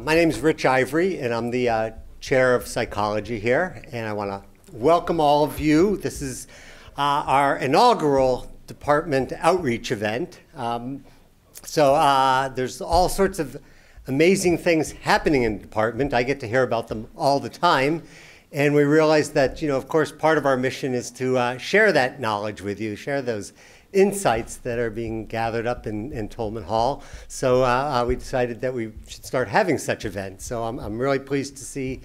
My name is Rich Ivory, and I'm the chair of psychology here. And I want to welcome all of you. This is our inaugural department outreach event. There's all sorts of amazing things happening in the department. I get to hear about them all the time. And we realize that, of course, part of our mission is to share that knowledge with you, share those insights that are being gathered up in Tolman Hall. So we decided that we should start having such events. So I'm really pleased to see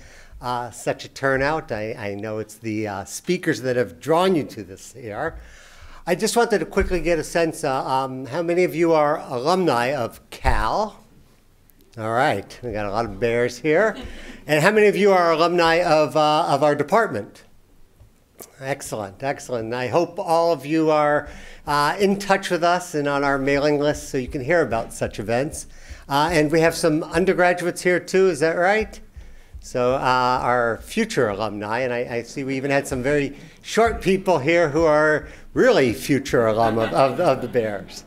such a turnout. I know it's the speakers that have drawn you to this here. I just wanted to quickly get a sense, how many of you are alumni of Cal? All right, we got a lot of bears here. And how many of you are alumni of our department? Excellent, excellent. And I hope all of you are in touch with us and on our mailing list so you can hear about such events. And we have some undergraduates here too, is that right? So our future alumni, and I see we even had some very short people here who are really future alum of the Bears.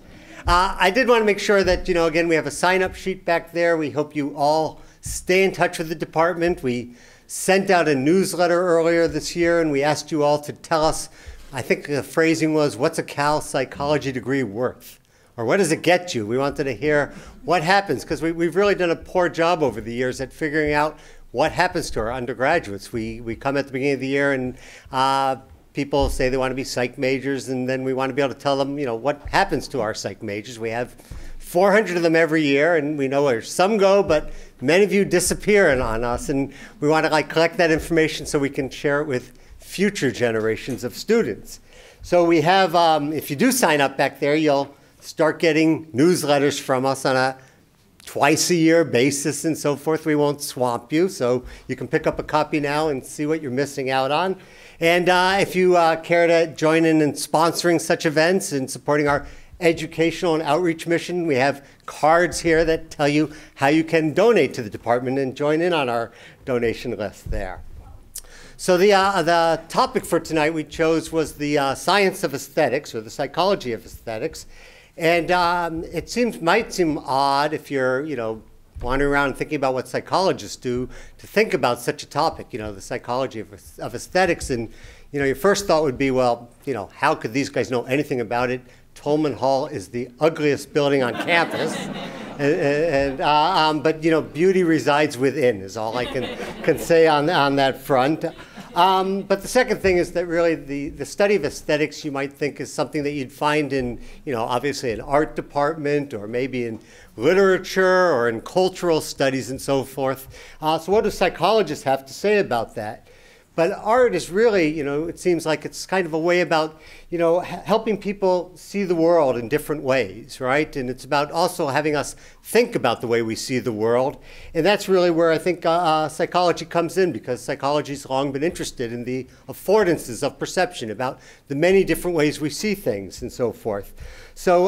I did want to make sure that, again, we have a sign-up sheet back there. We hope you all stay in touch with the department. We sent out a newsletter earlier this year, and we asked you all to tell us, I think the phrasing was, what's a Cal psychology degree worth? Or what does it get you? We wanted to hear what happens, because we've really done a poor job over the years at figuring out what happens to our undergraduates. We come at the beginning of the year, and people say they want to be psych majors, and then we want to be able to tell them, what happens to our psych majors. We have 400 of them every year, and we know where some go, but many of you disappear on us, and we want to collect that information so we can share it with future generations of students. So we have, if you do sign up back there, you'll start getting newsletters from us on a twice-a-year basis and so forth. We won't swamp you, so you can pick up a copy now and see what you're missing out on. And if you care to join in sponsoring such events and supporting our educational and outreach mission, we have cards here that tell you how you can donate to the department and join in on our donation list there. So the topic for tonight we chose was the science of aesthetics, or the psychology of aesthetics. And it might seem odd if you're, wandering around and thinking about what psychologists do to think about such a topic, the psychology of aesthetics. And, your first thought would be, well, how could these guys know anything about it? Tolman Hall is the ugliest building on campus. But beauty resides within is all I can say on that front. But the second thing is that really the study of aesthetics you might think is something that you'd find in, obviously an art department or maybe in literature or in cultural studies and so forth. So what do psychologists have to say about that? But art is really, it seems like it's kind of a way about, helping people see the world in different ways, right? And it's about also having us think about the way we see the world. And that's really where I think psychology comes in, because psychology's long been interested in the affordances of perception, about the many different ways we see things and so forth. So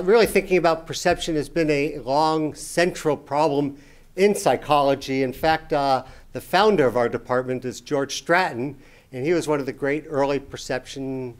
really thinking about perception has been a long central problem in psychology. In fact, the founder of our department is George Stratton, and he was one of the great early perception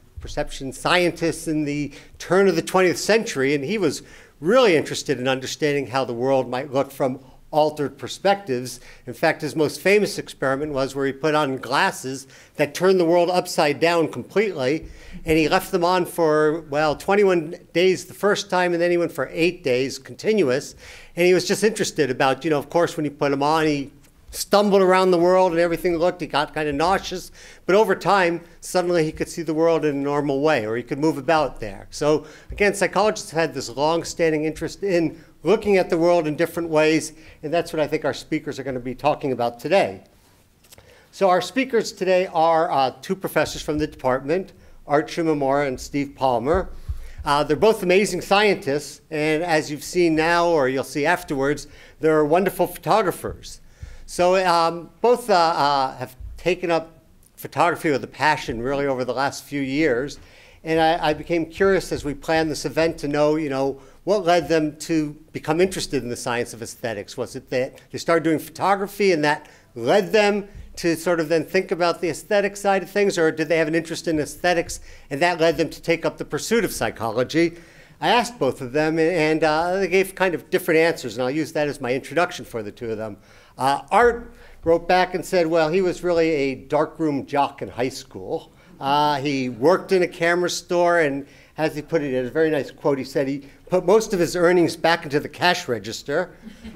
scientists in the turn of the 20th century, and he was really interested in understanding how the world might look from altered perspectives. In fact, his most famous experiment was where he put on glasses that turned the world upside down completely, and he left them on for, 21 days the first time, and then he went for 8 days continuous, and he was just interested about, of course, when he put them on, he stumbled around the world and everything he got kind of nauseous, but over time, suddenly he could see the world in a normal way, or he could move about there. So again, psychologists had this long-standing interest in looking at the world in different ways, and that's what I think our speakers are going to be talking about today. So our speakers today are two professors from the department, Art Shimamura and Steve Palmer. They're both amazing scientists, and as you've seen now, or you'll see afterwards, they're wonderful photographers. So both have taken up photography with a passion really over the last few years. And I became curious as we planned this event to know, what led them to become interested in the science of aesthetics. Was it that they started doing photography and that led them to sort of then think about the aesthetic side of things, or did they have an interest in aesthetics and that led them to take up the pursuit of psychology? I asked both of them, and they gave kind of different answers, and I'll use that as my introduction for the two of them. Art wrote back and said, well, he was really a darkroom jock in high school. He worked in a camera store, and as he put it in a very nice quote, he said he put most of his earnings back into the cash register.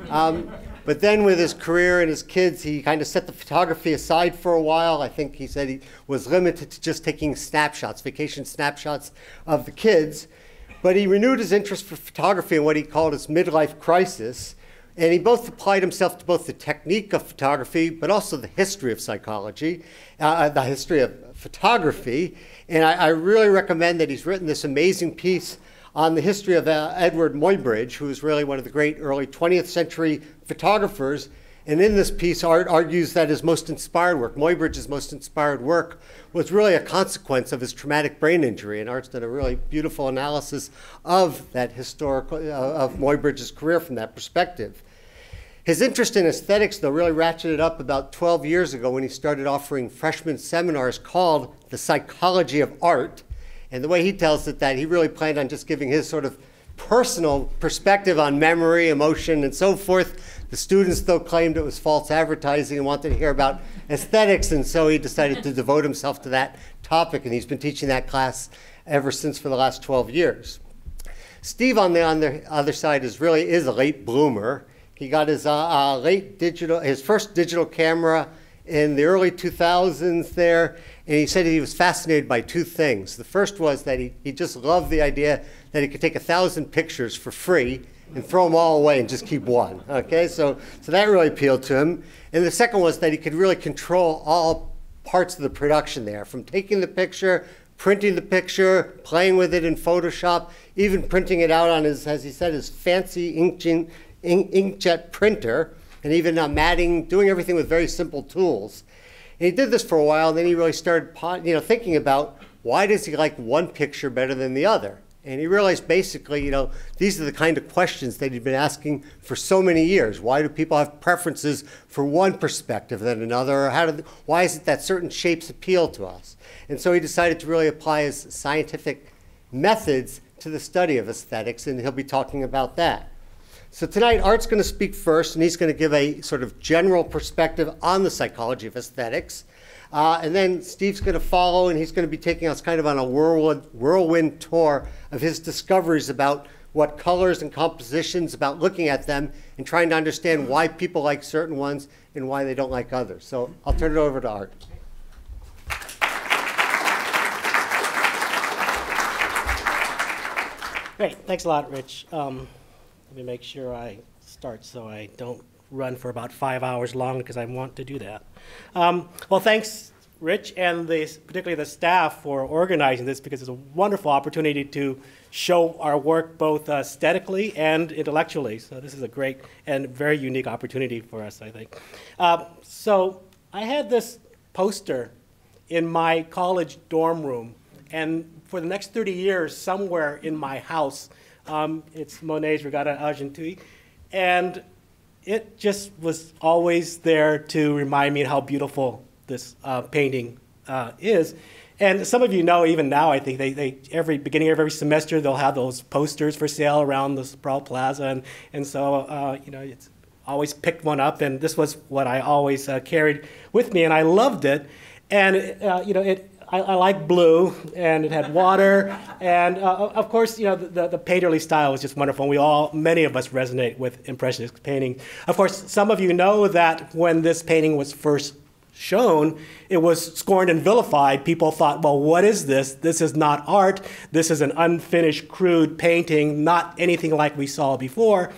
But then with his career and his kids, he kind of set the photography aside for a while. I think he said he was limited to just taking snapshots, vacation snapshots of the kids. But he renewed his interest for photography in what he called his midlife crisis. And he both applied himself to both the technique of photography, but also the history of psychology, the history of photography. And I really recommend that he's written this amazing piece on the history of Edward Muybridge, who was really one of the great early 20th century photographers. And in this piece, Art argues that his most inspired work, Muybridge's most inspired work, was really a consequence of his traumatic brain injury. And Art's done a really beautiful analysis of that historical, of Muybridge's career from that perspective. His interest in aesthetics, though, really ratcheted up about 12 years ago when he started offering freshman seminars called The Psychology of Art. And the way he tells it, that he really planned on just giving his sort of personal perspective on memory, emotion, and so forth. The students, though, claimed it was false advertising and wanted to hear about aesthetics, and so he decided to devote himself to that topic, and he's been teaching that class ever since for the last 12 years. Steve, on the other side, is a late bloomer. He got his his first digital camera in the early 2000s there, and he said he was fascinated by two things. The first was that he just loved the idea that he could take 1,000 pictures for free and throw them all away and just keep one. Okay, so that really appealed to him. And the second was that he could really control all parts of the production there, from taking the picture, printing the picture, playing with it in Photoshop, even printing it out on his, as he said, his fancy inkjet printer, and even matting, doing everything with very simple tools. And he did this for a while, and then he really started thinking about, why does he like one picture better than the other? And he realized basically, these are the kind of questions that he'd been asking for so many years. Why do people have preferences for one perspective than another? Or why is it that certain shapes appeal to us? And so he decided to really apply his scientific methods to the study of aesthetics, and he'll be talking about that. So tonight, Art's going to speak first, and he's going to give a sort of general perspective on the psychology of aesthetics. And then Steve's going to follow, and he's going to be taking us kind of on a whirlwind tour of his discoveries about what colors and compositions, about looking at them and trying to understand why people like certain ones and why they don't like others. So I'll turn it over to Art. Great. Thanks a lot, Rich. Let me make sure I start so I don't run for about 5 hours long, because I want to do that. Well, thanks, Rich, and particularly the staff for organizing this, because it's a wonderful opportunity to show our work both aesthetically and intellectually. So this is a great and very unique opportunity for us, I think. So I had this poster in my college dorm room, and for the next 30 years, somewhere in my house, it's Monet's Regatta Argenteuil, and it just was always there to remind me how beautiful this painting is. And some of you know, even now, I think every beginning of every semester, they'll have those posters for sale around the Sproul Plaza, and so it's always picked one up, and this was what I always carried with me, and I loved it. And I like blue, and it had water, and of course, the painterly style was just wonderful. Many of us resonate with Impressionist painting. Of course, some of you know that when this painting was first shown, it was scorned and vilified. People thought, well, what is this? This is not art. This is an unfinished, crude painting, not anything like we saw before.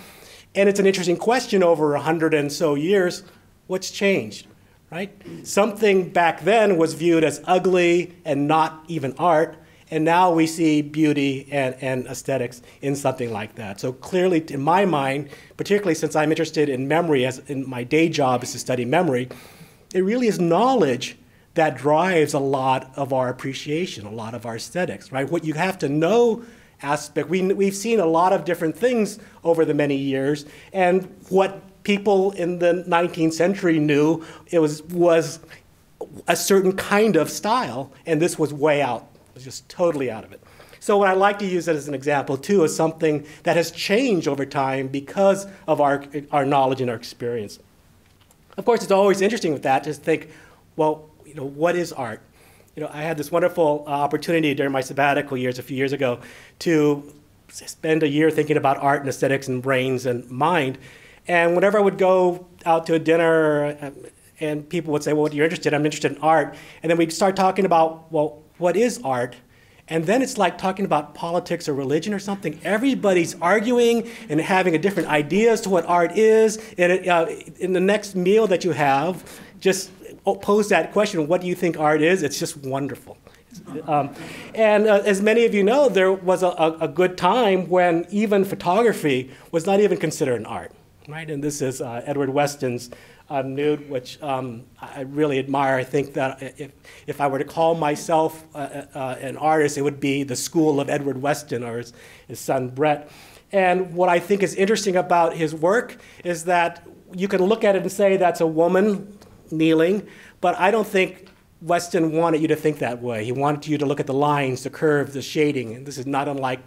And it's an interesting question over 100 and so years, what's changed? Right? Something back then was viewed as ugly and not even art, and now we see beauty and aesthetics in something like that. So clearly, in my mind, particularly since I'm interested in memory, as in my day job is to study memory, it really is knowledge that drives a lot of our appreciation, a lot of our aesthetics, right? What you have to know aspect, we've seen a lot of different things over the many years, and what people in the 19th century knew it was a certain kind of style, and this was way out. It was just totally out of it. So what I like to use it as an example too is something that has changed over time because of our knowledge and our experience. Of course, it's always interesting with that to think, well, what is art? I had this wonderful opportunity during my sabbatical years a few years ago to spend a year thinking about art and aesthetics and brains and mind. And whenever I would go out to a dinner and people would say, well, what are you interested in? I'm interested in art. And then we'd start talking about, well, what is art? And then it's like talking about politics or religion or something. Everybody's arguing and having a different idea as to what art is. And in the next meal that you have, just pose that question, what do you think art is? It's just wonderful. And as many of you know, there was a good time when even photography was not even considered an art, right? And this is Edward Weston's nude, which I really admire. I think that if I were to call myself an artist, it would be the school of Edward Weston or his son Brett. And what I think is interesting about his work is that you can look at it and say that's a woman kneeling, but I don't think Weston wanted you to think that way. He wanted you to look at the lines, the curves, the shading, and this is not unlike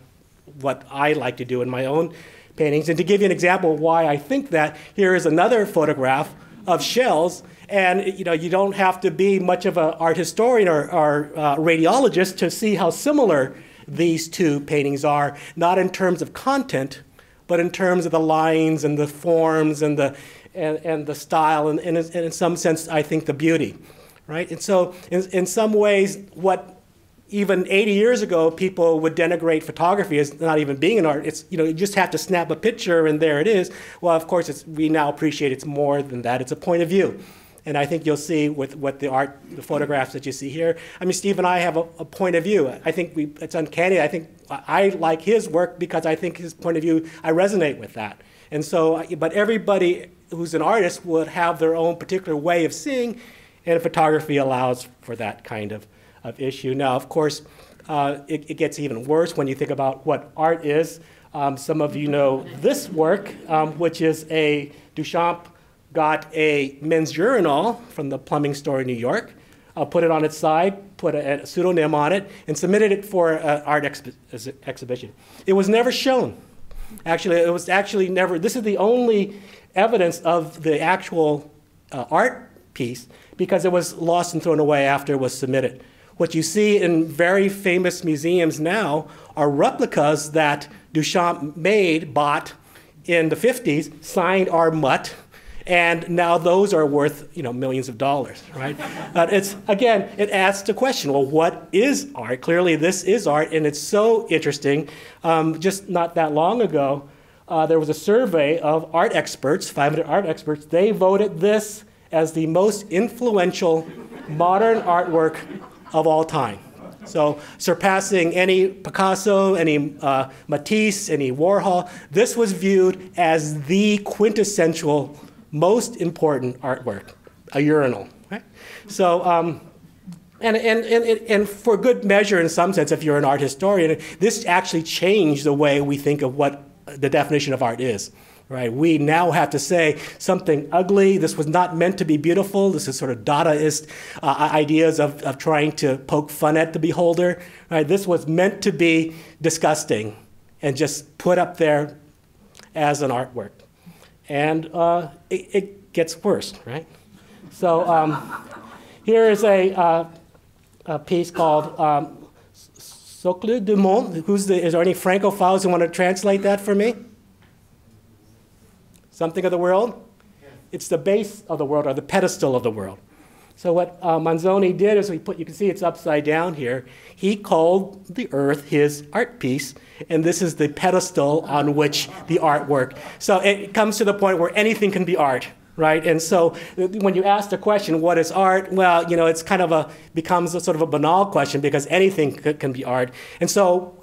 what I like to do in my own paintings. And to give you an example of why I think that, here is another photograph of shells, and you don't have to be much of an art historian or radiologist to see how similar these two paintings are, not in terms of content, but in terms of the lines and the forms and the style, and in some sense, I think the beauty, right? And so in some ways, what even 80 years ago, people would denigrate photography as not even being an art. It's, you just have to snap a picture and there it is. Well, of course, we now appreciate it's more than that. It's a point of view. And I think you'll see with what the photographs that you see here. I mean, Steve and I have a point of view. I think it's uncanny. I think I like his work because I think his point of view, I resonate with that. And so, but everybody who's an artist would have their own particular way of seeing, and photography allows for that kind of issue. Now, of course, it gets even worse when you think about what art is. Some of you know this work, which is Duchamp got a men's urinal from the plumbing store in New York, put it on its side, put a pseudonym on it, and submitted it for an art exhibition. It was never shown. Actually, it was actually never, this is the only evidence of the actual art piece because it was lost and thrown away after it was submitted. What you see in very famous museums now are replicas that Duchamp bought in the 50s, signed our mutt, and now those are worth millions of dollars, right? It's, again, it asks the question, well, what is art? Clearly this is art, and it's so interesting. Just not that long ago, there was a survey of art experts, 500 art experts. They voted this as the most influential modern artwork of all time. So surpassing any Picasso, any Matisse, any Warhol, this was viewed as the quintessential most important artwork, a urinal. Right? So, and for good measure in some sense, if you're an art historian, this actually changed the way we think of what the definition of art is. Right? We now have to say something ugly. This was not meant to be beautiful. This is sort of Dadaist ideas of trying to poke fun at the beholder. Right? This was meant to be disgusting and just put up there as an artwork. And it gets worse, right? So here is a piece called Socle du Monde. Is there any Francophiles who want to translate that for me? Something of the world? Yeah. It's the base of the world, or the pedestal of the world. So what Manzoni did is you can see it's upside down here. He called the earth his art piece, and this is the pedestal on which the artwork. So it comes to the point where anything can be art, right? And so when you ask the question, what is art? Well, it's kind of becomes a sort of a banal question because anything can be art. And so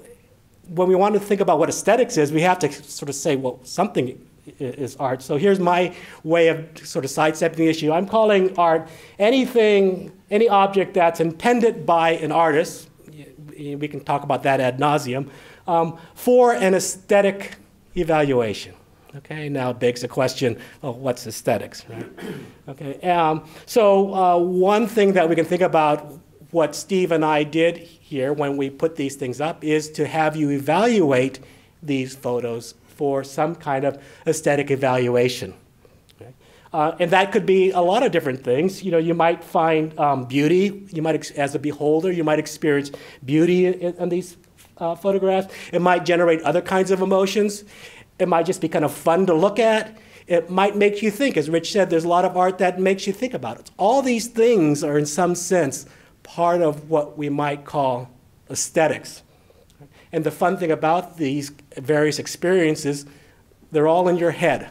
when we want to think about what aesthetics is, we have to sort of say, well, something is art. So here's my way of sort of sidestepping the issue. I'm calling art anything, any object that's intended by an artist, we can talk about that ad nauseum, for an aesthetic evaluation. Okay, now it begs the question, well, what's aesthetics, right? Okay, so one thing that we can think about what Steve and I did here when we put these things up is to have you evaluate these photos for some kind of aesthetic evaluation. Okay? And that could be a lot of different things. You know, you might find beauty. You might, as a beholder, you might experience beauty in these photographs. It might generate other kinds of emotions. It might just be kind of fun to look at. It might make you think. As Rich said, there's a lot of art that makes you think about it. All these things are, in some sense, part of what we might call aesthetics. And the fun thing about these various experiences, they're all in your head,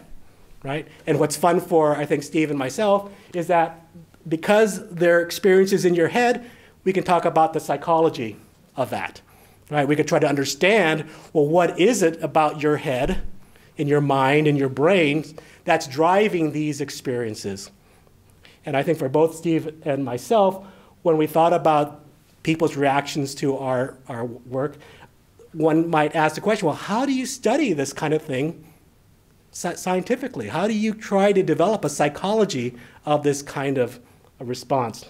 right? And what's fun for, I think, Steve and myself, is that because they're experiences in your head, we can talk about the psychology of that, right? We could try to understand, well, what is it about your head, in your mind, in your brain, that's driving these experiences? And I think for both Steve and myself, when we thought about people's reactions to our work, one might ask the question, well, how do you study this kind of thing scientifically? How do you try to develop a psychology of this kind of a response?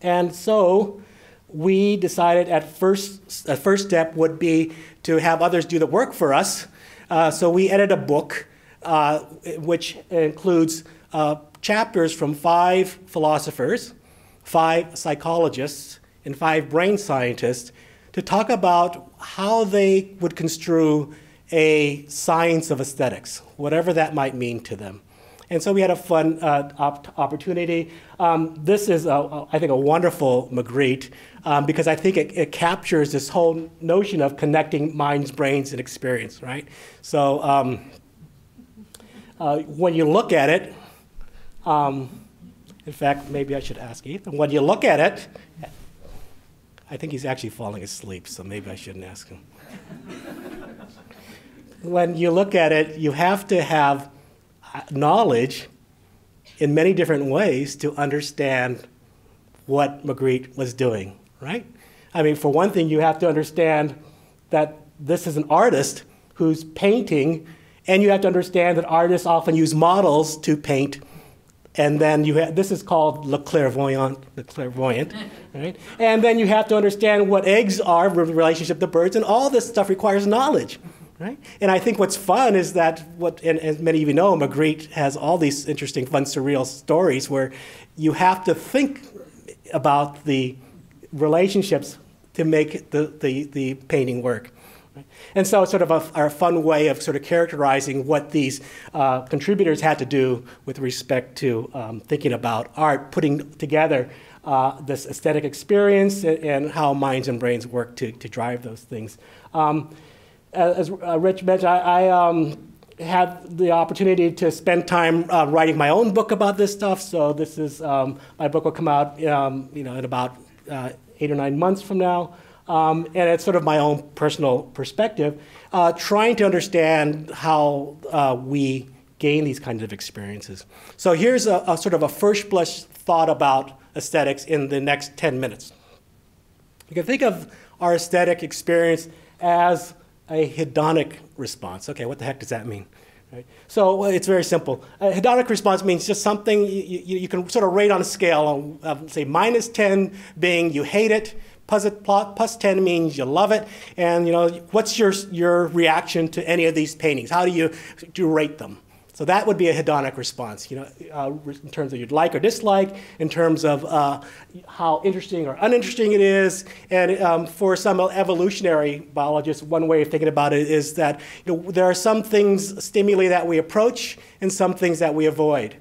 And so we decided a first step would be to have others do the work for us. So we edited a book which includes chapters from 5 philosophers, 5 psychologists, and 5 brain scientists to talk about how they would construe a science of aesthetics, whatever that might mean to them. And so we had a fun opportunity. This is, I think, a wonderful Magritte because I think it captures this whole notion of connecting minds, brains, and experience, right? So when you look at it, in fact, maybe I should ask Ethan, when you look at it, I think he's actually falling asleep, so maybe I shouldn't ask him. When you look at it, you have to have knowledge in many different ways to understand what Magritte was doing, right? I mean, for one thing, you have to understand that this is an artist who's painting, and you have to understand that artists often use models to paint. And then you have, this is called le clairvoyant, right? And then you have to understand what eggs are with relationship to birds, and all this stuff requires knowledge, right? And I think what's fun is that, and as many of you know, Magritte has all these interesting, fun, surreal stories where you have to think about the relationships to make the painting work. And so it's sort of a fun way of sort of characterizing what these contributors had to do with respect to thinking about art, putting together this aesthetic experience and how minds and brains work to drive those things. As Rich mentioned, I had the opportunity to spend time writing my own book about this stuff. So this is, my book will come out in about 8 or 9 months from now. And it's sort of my own personal perspective, trying to understand how we gain these kinds of experiences. So here's a sort of a first blush thought about aesthetics in the next 10 minutes. You can think of our aesthetic experience as a hedonic response. Okay, what the heck does that mean? Right? So it's very simple. A hedonic response means just something you can sort of rate on a scale of, say, -10 being you hate it, plus 10 means you love it, and what's your reaction to any of these paintings? How do you rate them? So that would be a hedonic response, in terms of you'd like or dislike, in terms of how interesting or uninteresting it is, and for some evolutionary biologists, one way of thinking about it is that there are some things, stimuli that we approach, and some things that we avoid,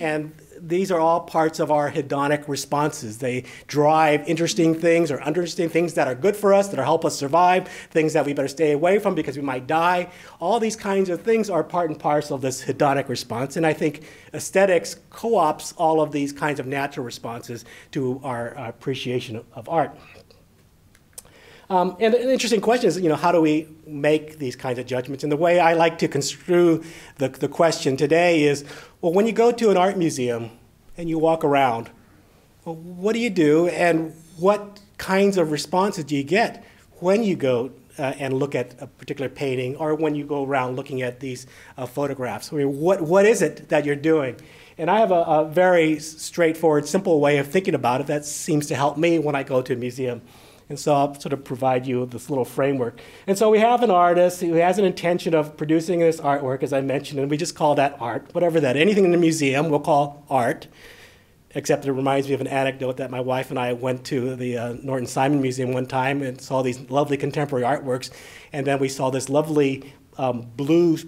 and these are all parts of our hedonic responses. They drive interesting things or uninteresting things that are good for us, that help us survive, things that we better stay away from because we might die. All these kinds of things are part and parcel of this hedonic response. And I think aesthetics co-ops all of these kinds of natural responses to our appreciation of art. And an interesting question is, how do we make these kinds of judgments? And the way I like to construe the question today is, well, when you go to an art museum and you walk around, well, what do you do and what kinds of responses do you get when you go and look at a particular painting, or when you go around looking at these photographs. I mean, what is it that you're doing? And I have a very straightforward, simple way of thinking about it that seems to help me when I go to a museum. And so I'll sort of provide you with this little framework. And so we have an artist who has an intention of producing this artwork, as I mentioned, and we just call that art, whatever that, anything in the museum we'll call art, except it reminds me of an anecdote that my wife and I went to the Norton Simon Museum one time and saw these lovely contemporary artworks, and then we saw this lovely blue,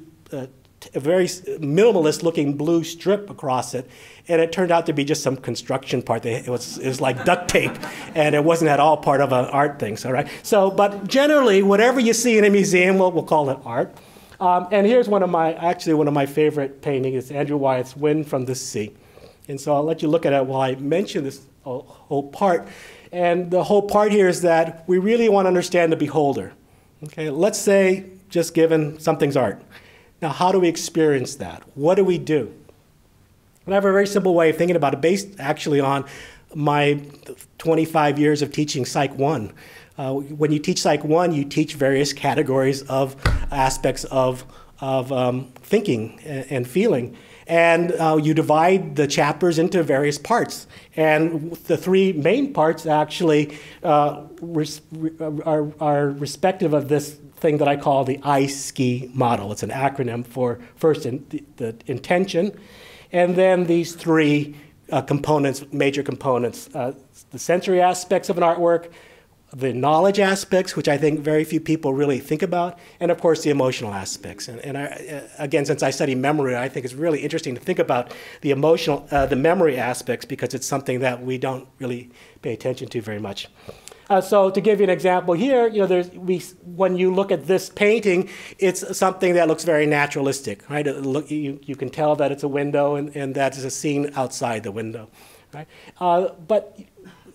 a very minimalist looking blue strip across it, and it turned out to be just some construction part. It was like duct tape, and it wasn't at all part of an art thing. So, right? So, but generally, whatever you see in a museum, we'll call it art. And here's one of my favorite paintings. It's Andrew Wyatt's Wind from the Sea. And so I'll let you look at it while I mention this whole part. And the whole part here is that we really want to understand the beholder. Okay, let's say, just given something's art. Now, how do we experience that? What do we do? And I have a very simple way of thinking about it, based actually on my 25 years of teaching Psych 1. When you teach Psych 1, you teach various categories of aspects of thinking and feeling. And you divide the chapters into various parts. And the three main parts actually are respective of this thing that I call the I-SKI model. It's an acronym for, first, the intention, and then these three components, major components, the sensory aspects of an artwork, the knowledge aspects, which I think very few people really think about, and of course the emotional aspects. And again, since I study memory, I think it's really interesting to think about the emotional, the memory aspects, because it's something that we don't really pay attention to very much. So to give you an example here, you know, when you look at this painting, it's something that looks very naturalistic, right? You can tell that it's a window and that is a scene outside the window, right? But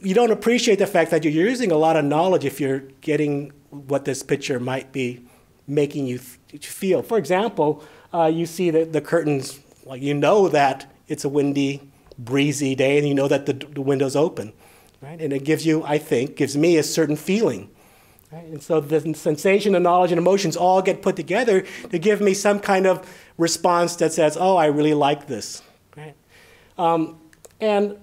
you don't appreciate the fact that you're using a lot of knowledge if you're getting what this picture might be making you feel. For example, you see the curtains, well, you know that it's a windy, breezy day, and you know that the window's open. Right? And it gives you, I think, gives me a certain feeling. Right? And so the sensation, the knowledge, and emotions all get put together to give me some kind of response that says, oh, I really like this. Right? And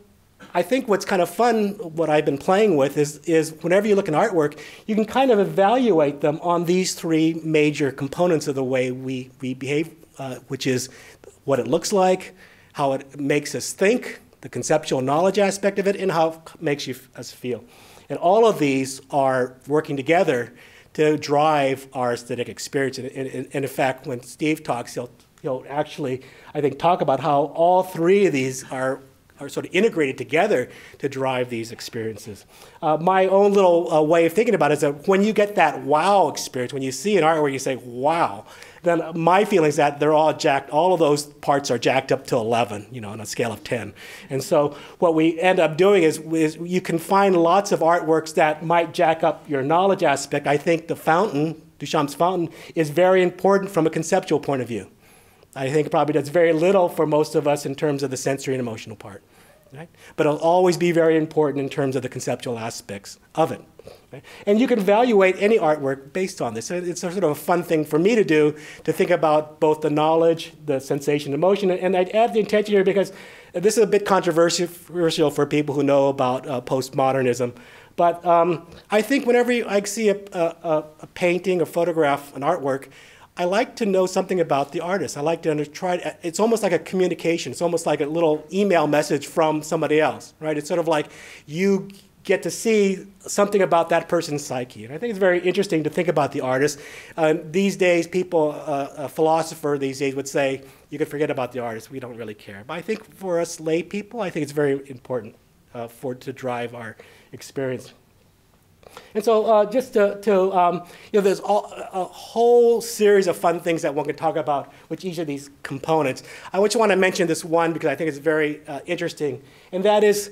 I think what's kind of fun, what I've been playing with, is whenever you look at artwork, you can kind of evaluate them on these three major components of the way we behave, which is what it looks like, how it makes us think, the conceptual knowledge aspect of it, and how it makes us feel. And all of these are working together to drive our aesthetic experience. And in fact, when Steve talks, he'll actually, I think, talk about how all three of these are sort of integrated together to drive these experiences. My own little way of thinking about it is that when you get that wow experience, when you see an artwork, you say, wow, then my feeling is that they're all jacked, all of those parts are jacked up to 11, you know, on a scale of 10. And so what we end up doing is you can find lots of artworks that might jack up your knowledge aspect. I think the fountain, Duchamp's fountain, is very important from a conceptual point of view. I think it probably does very little for most of us in terms of the sensory and emotional part. Right? But it'll always be very important in terms of the conceptual aspects of it. Right? And you can evaluate any artwork based on this. So it's a sort of a fun thing for me to do, to think about both the knowledge, the sensation, emotion. And I'd add the intention here because this is a bit controversial for people who know about postmodernism. But I think whenever I see a painting, a photograph, an artwork, I like to know something about the artist. I like to try. It's almost like a communication. It's almost like a little email message from somebody else, right? It's sort of like you get to see something about that person's psyche. And I think it's very interesting to think about the artist. These days, people, a philosopher these days would say, you can forget about the artist. We don't really care. But I think for us lay people, I think it's very important to drive our experience. And so just you know, there's a whole series of fun things that one can talk about with each of these components. I just want to mention this one because I think it's very interesting, and that is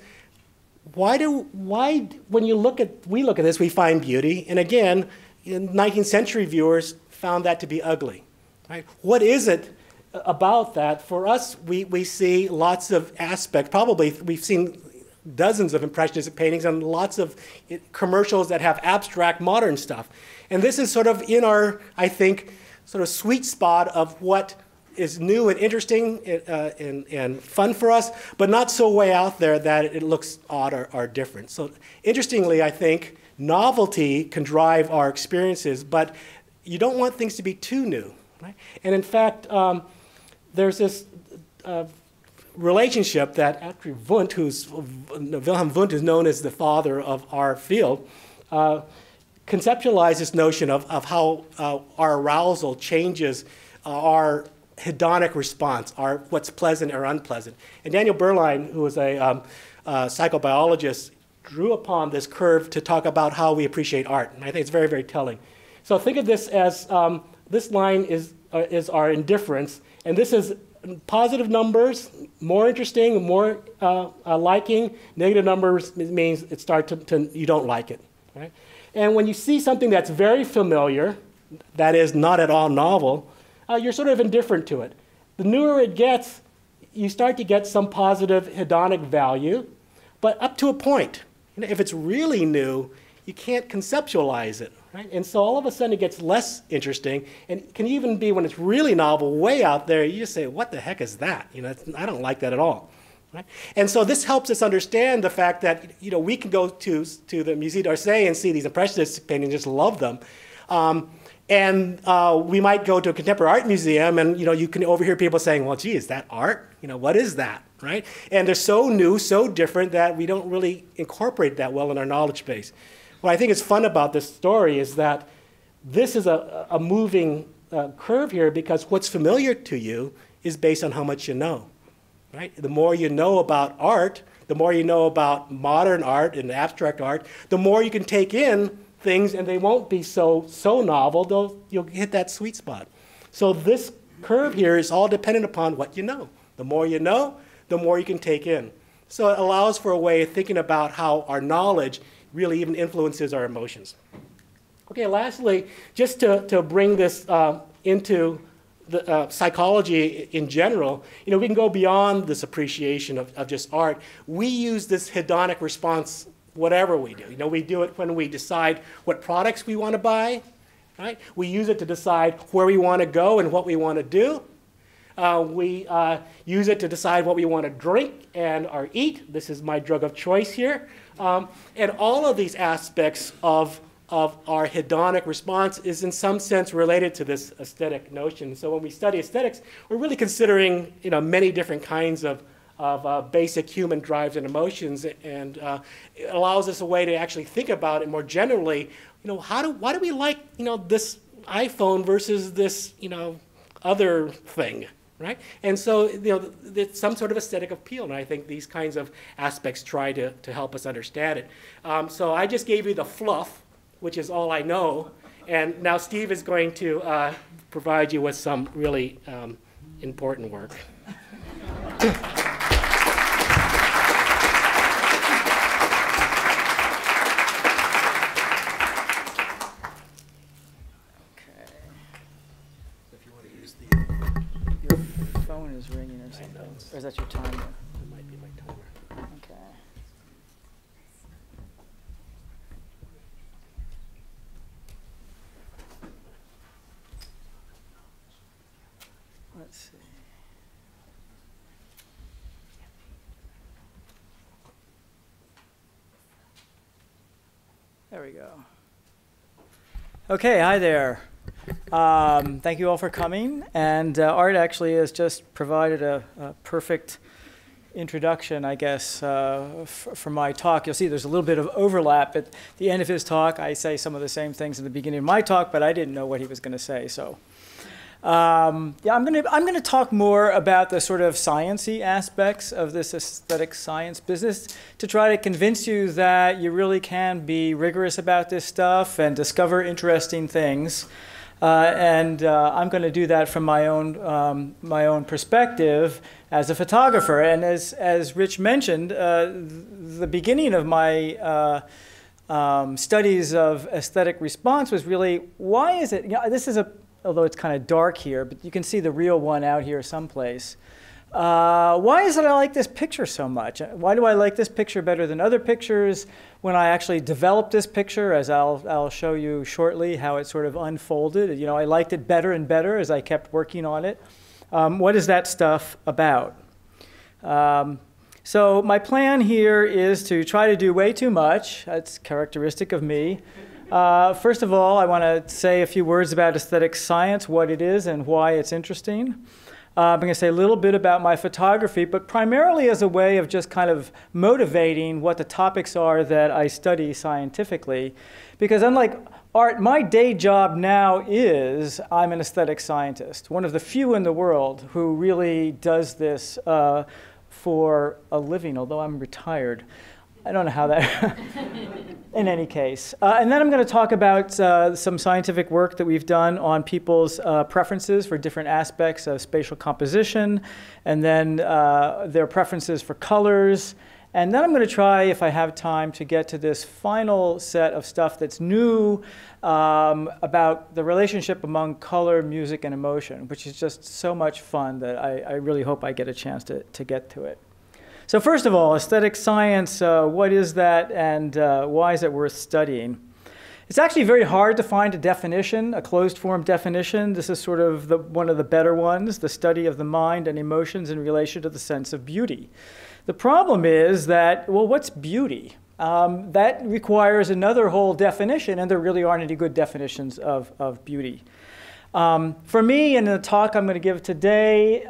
why when we look at this, we find beauty, and again, 19th century viewers found that to be ugly. Right? What is it about that? For us, we see lots of aspects. Probably we've seen dozens of impressionistic paintings and lots of commercials that have abstract modern stuff. And this is sort of in our, I think, sort of sweet spot of what is new and interesting and fun for us, but not so way out there that it looks odd or different. So interestingly, I think novelty can drive our experiences, but you don't want things to be too new. Right? And in fact, there's this relationship that actually Wundt, Wilhelm Wundt is known as the father of our field, conceptualized this notion of how our arousal changes our hedonic response, what's pleasant or unpleasant. And Daniel Berline, who was a psychobiologist, drew upon this curve to talk about how we appreciate art. And I think it's very, very telling. So think of this as this line is our indifference, and this is positive numbers, more interesting, more liking. Negative numbers means it starts you don't like it. Right? And when you see something that's very familiar, that is not at all novel, you're sort of indifferent to it. The newer it gets, you start to get some positive hedonic value, but up to a point. You know, if it's really new, you can't conceptualize it. Right? And so all of a sudden it gets less interesting, and it can even be when it's really novel, way out there, you just say, what the heck is that? You know, I don't like that at all. Right? And so this helps us understand the fact that we can go to the Musée d'Orsay and see these impressionist paintings and just love them. And we might go to a contemporary art museum, and you can overhear people saying, well, gee, is that art? What is that? Right? And they're so new, so different that we don't really incorporate that well in our knowledge base. What I think is fun about this story is that this is a moving curve here, because what's familiar to you is based on how much you know. Right? The more you know about art, the more you know about modern art and abstract art, the more you can take in things, and they won't be so novel, you'll hit that sweet spot. So this curve here is all dependent upon what you know. The more you know, the more you can take in. So it allows for a way of thinking about how our knowledge really even influences our emotions. Okay, lastly, just to bring this into the psychology in general, we can go beyond this appreciation of just art. We use this hedonic response whatever we do. We do it when we decide what products we want to buy, right? We use it to decide where we want to go and what we want to do. We use it to decide what we want to drink or eat. This is my drug of choice here. And all of these aspects of our hedonic response is in some sense related to this aesthetic notion. So when we study aesthetics, we're really considering many different kinds of basic human drives and emotions, and it allows us a way to actually think about it more generally. Why do we like this iPhone versus this other thing, right? And so it's some sort of aesthetic appeal, and I think these kinds of aspects try to help us understand it. So I just gave you the fluff, which is all I know, and now Steve is going to provide you with some really important work. Is ringing or something, or is that your timer? It might be my timer. Okay. Let's see. There we go. Okay, hi there. Thank you all for coming, and Art actually has just provided a perfect introduction, I guess, for my talk. You'll see there's a little bit of overlap at the end of his talk. I say some of the same things at the beginning of my talk, but I didn't know what he was going to say. So, yeah, I'm going to talk more about the sort of sciencey aspects of this aesthetic science business to try to convince you that you really can be rigorous about this stuff and discover interesting things. And I'm going to do that from my own perspective as a photographer. And as Rich mentioned, the beginning of my studies of aesthetic response was really, why is it? This is although it's kind of dark here, but you can see the real one out here someplace. Why is it I like this picture so much? Why do I like this picture better than other pictures? When I actually developed this picture, as I'll show you shortly how it sort of unfolded, you know, I liked it better and better as I kept working on it. What is that stuff about? So my plan here is to try to do way too much. That's characteristic of me. First of all, I want to say a few words about aesthetic science, what it is and why it's interesting. I'm going to say a little bit about my photography, but primarily as a way of just kind of motivating what the topics are that I study scientifically. Because unlike art, my day job now is I'm an aesthetic scientist, one of the few in the world who really does this for a living, although I'm retired. I don't know how that, in any case. And then I'm going to talk about some scientific work that we've done on people's preferences for different aspects of spatial composition, and then their preferences for colors. And then I'm going to try, if I have time, to get to this final set of stuff that's new about the relationship among color, music, and emotion, which is just so much fun that I really hope I get a chance to get to it. So first of all, aesthetic science, what is that and why is it worth studying? It's actually very hard to find a definition, a closed-form definition. This is sort of one of the better ones, the study of the mind and emotions in relation to the sense of beauty. The problem is that, well, what's beauty? That requires another whole definition, and there really aren't any good definitions of beauty. For me, in the talk I'm going to give today,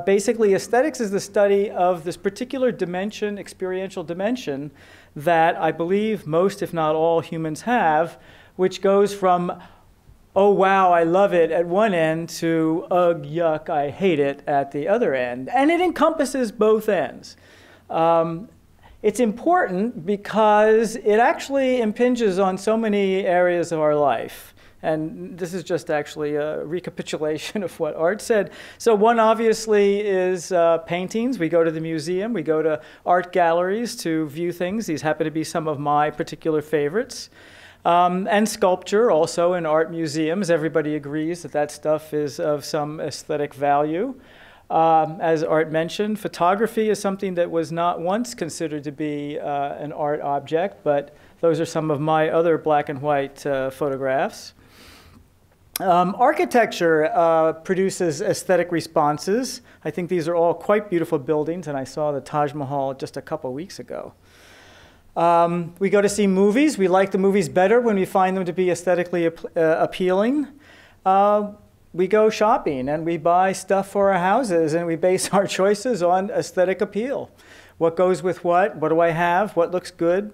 basically aesthetics is the study of this particular dimension, experiential dimension, that I believe most, if not all, humans have, which goes from, oh wow, I love it at one end, to, ugh, yuck, I hate it at the other end. And it encompasses both ends. It's important because it actually impinges on so many areas of our life. And this is just actually a recapitulation of what Art said. So one obviously is paintings. We go to the museum. We go to art galleries to view things. These happen to be some of my particular favorites. And sculpture, also in art museums. Everybody agrees that that stuff is of some aesthetic value. As Art mentioned, photography is something that was not once considered to be an art object, but those are some of my other black and white photographs. Architecture produces aesthetic responses. I think these are all quite beautiful buildings, and I saw the Taj Mahal just a couple weeks ago. We go to see movies. We like the movies better when we find them to be aesthetically appealing. We go shopping, and we buy stuff for our houses, and we base our choices on aesthetic appeal. What goes with what? What do I have? What looks good?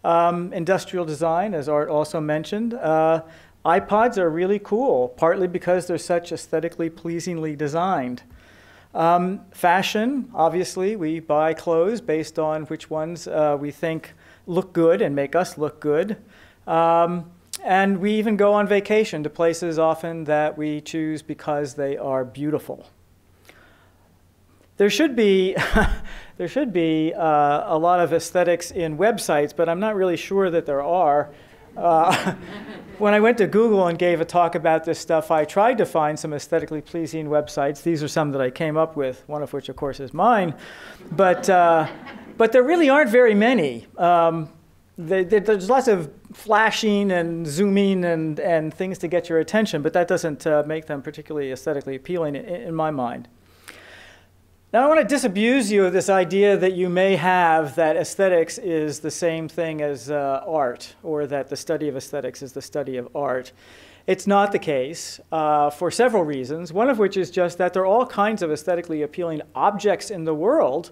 Industrial design, as Art also mentioned. iPods are really cool, partly because they're such aesthetically pleasingly designed. Fashion, obviously, we buy clothes based on which ones we think look good and make us look good. And we even go on vacation to places often that we choose because they are beautiful. There should be, a lot of aesthetics in websites, but I'm not really sure that there are. When I went to Google and gave a talk about this stuff, I tried to find some aesthetically pleasing websites. These are some that I came up with, one of which, of course, is mine. But there really aren't very many. There's lots of flashing and zooming and things to get your attention, but that doesn't make them particularly aesthetically appealing in my mind. Now, I want to disabuse you of this idea that you may have that aesthetics is the same thing as art, or that the study of aesthetics is the study of art. It's not the case for several reasons, one of which is just that there are all kinds of aesthetically appealing objects in the world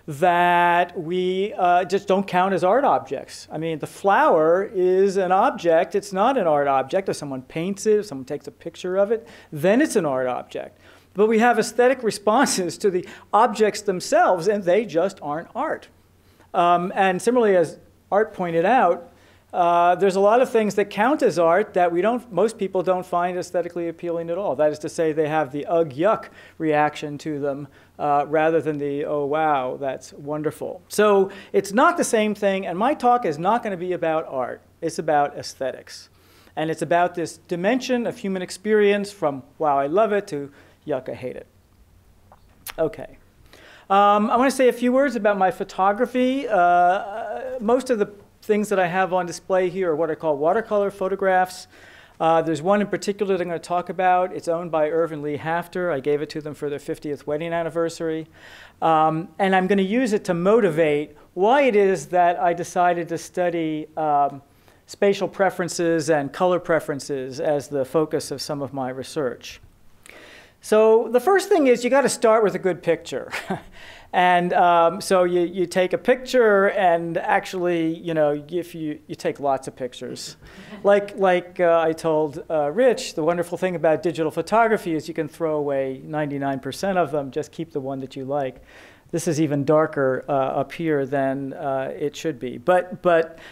that we just don't count as art objects. I mean, the flower is an object. It's not an art object. If someone paints it, if someone takes a picture of it, then it's an art object. But we have aesthetic responses to the objects themselves, and they just aren't art. And similarly, as Art pointed out, there's a lot of things that count as art that most people don't find aesthetically appealing at all. That is to say, they have the ugh, yuck reaction to them rather than the, oh, wow, that's wonderful. So it's not the same thing, and my talk is not going to be about art. It's about aesthetics. And it's about this dimension of human experience from, wow, I love it, to yuck, I hate it. Okay, I want to say a few words about my photography. Most of the things that I have on display here are what I call watercolor photographs. There's one in particular that I'm going to talk about. It's owned by Irvin Lee Hafter. I gave it to them for their 50th wedding anniversary. And I'm going to use it to motivate why it is that I decided to study spatial preferences and color preferences as the focus of some of my research. So the first thing is you got to start with a good picture. And so you take a picture, and actually, you know, if you take lots of pictures. Like I told Rich, the wonderful thing about digital photography is you can throw away 99% of them, just keep the one that you like. This is even darker up here than it should be. But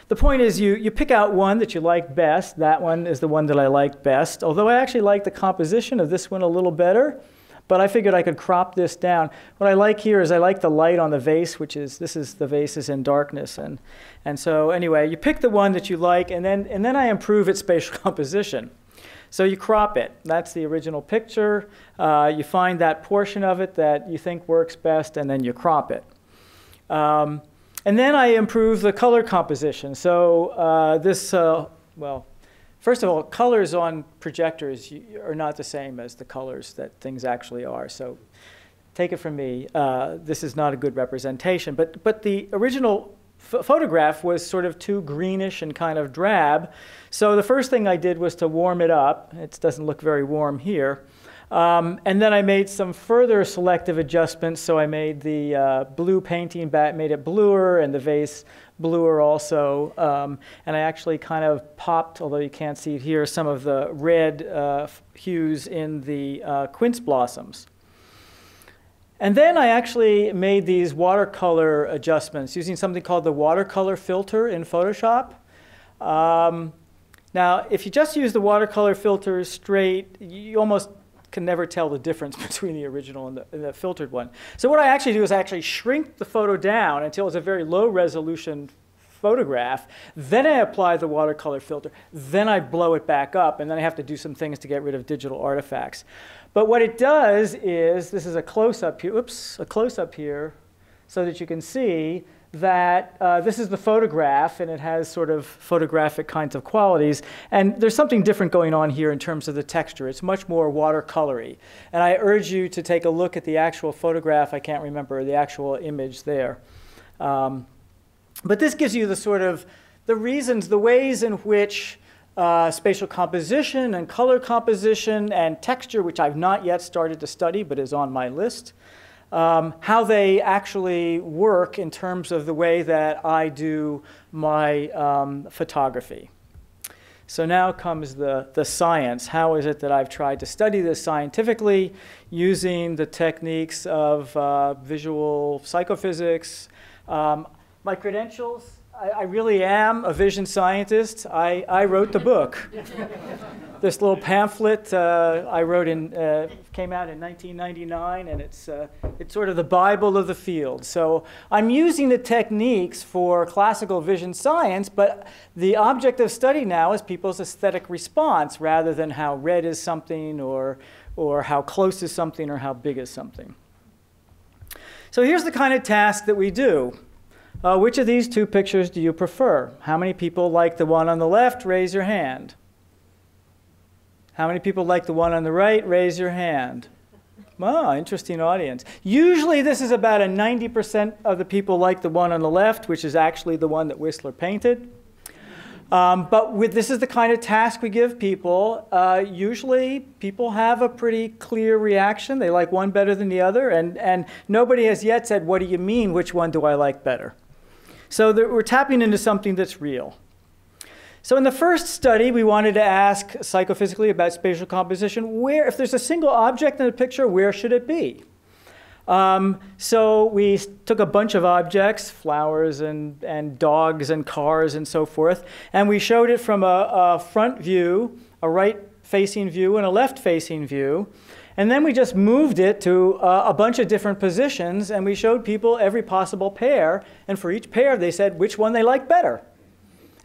the point is you pick out one that you like best. That one is the one that I like best, although I actually like the composition of this one a little better. But I figured I could crop this down. What I like here is I like the light on the vase, the vase is in darkness. And so anyway, you pick the one that you like, and then I improve its spatial composition. So you crop it. That's the original picture. You find that portion of it that you think works best, and then you crop it. And then I improve the color composition. So well, first of all, colors on projectors are not the same as the colors that things actually are. So take it from me, this is not a good representation. But the original photograph was sort of too greenish and kind of drab. So the first thing I did was to warm it up. It doesn't look very warm here. And then I made some further selective adjustments. So I made the blue painting made it bluer, and the vase bluer also. And I actually kind of popped, although you can't see it here, some of the red hues in the quince blossoms. And then I actually made these watercolor adjustments using something called the watercolor filter in Photoshop. Now, if you just use the watercolor filter straight, you almost can never tell the difference between the original and the filtered one. So what I actually do is I actually shrink the photo down until it's a very low resolution photograph. Then I apply the watercolor filter. Then I blow it back up, and then I have to do some things to get rid of digital artifacts. But what it does is, this is a close-up here, a close-up here, so that you can see that this is the photograph, and it has sort of photographic kinds of qualities. And there's something different going on here in terms of the texture. It's much more watercolory. And I urge you to take a look at the actual photograph. I can't remember the actual image there. But this gives you the sort of the reasons, the ways in which spatial composition and color composition and texture, which I've not yet started to study but is on my list, how they actually work in terms of the way that I do my photography. So now comes the science. How is it that I've tried to study this scientifically using the techniques of visual psychophysics? My credentials, I really am a vision scientist. I wrote the book. This little pamphlet I wrote came out in 1999, and it's sort of the Bible of the field. So I'm using the techniques for classical vision science, but the object of study now is people's aesthetic response rather than how red is something or how close is something or how big is something. So here's the kind of task that we do. Which of these two pictures do you prefer? How many people like the one on the left? Raise your hand. How many people like the one on the right? Raise your hand. Wow, interesting audience. Usually this is about 90% of the people like the one on the left, which is actually the one that Whistler painted. This is the kind of task we give people. Usually people have a pretty clear reaction. They like one better than the other, and nobody has yet said, what do you mean, which one do I like better? So we're tapping into something that's real. So in the first study, we wanted to ask psychophysically about spatial composition. If there's a single object in the picture, where should it be? So we took a bunch of objects, flowers and dogs and cars and so forth, and we showed it from a front view, a right-facing view, and a left-facing view. And then we just moved it to a bunch of different positions, and we showed people every possible pair, and for each pair they said which one they liked better.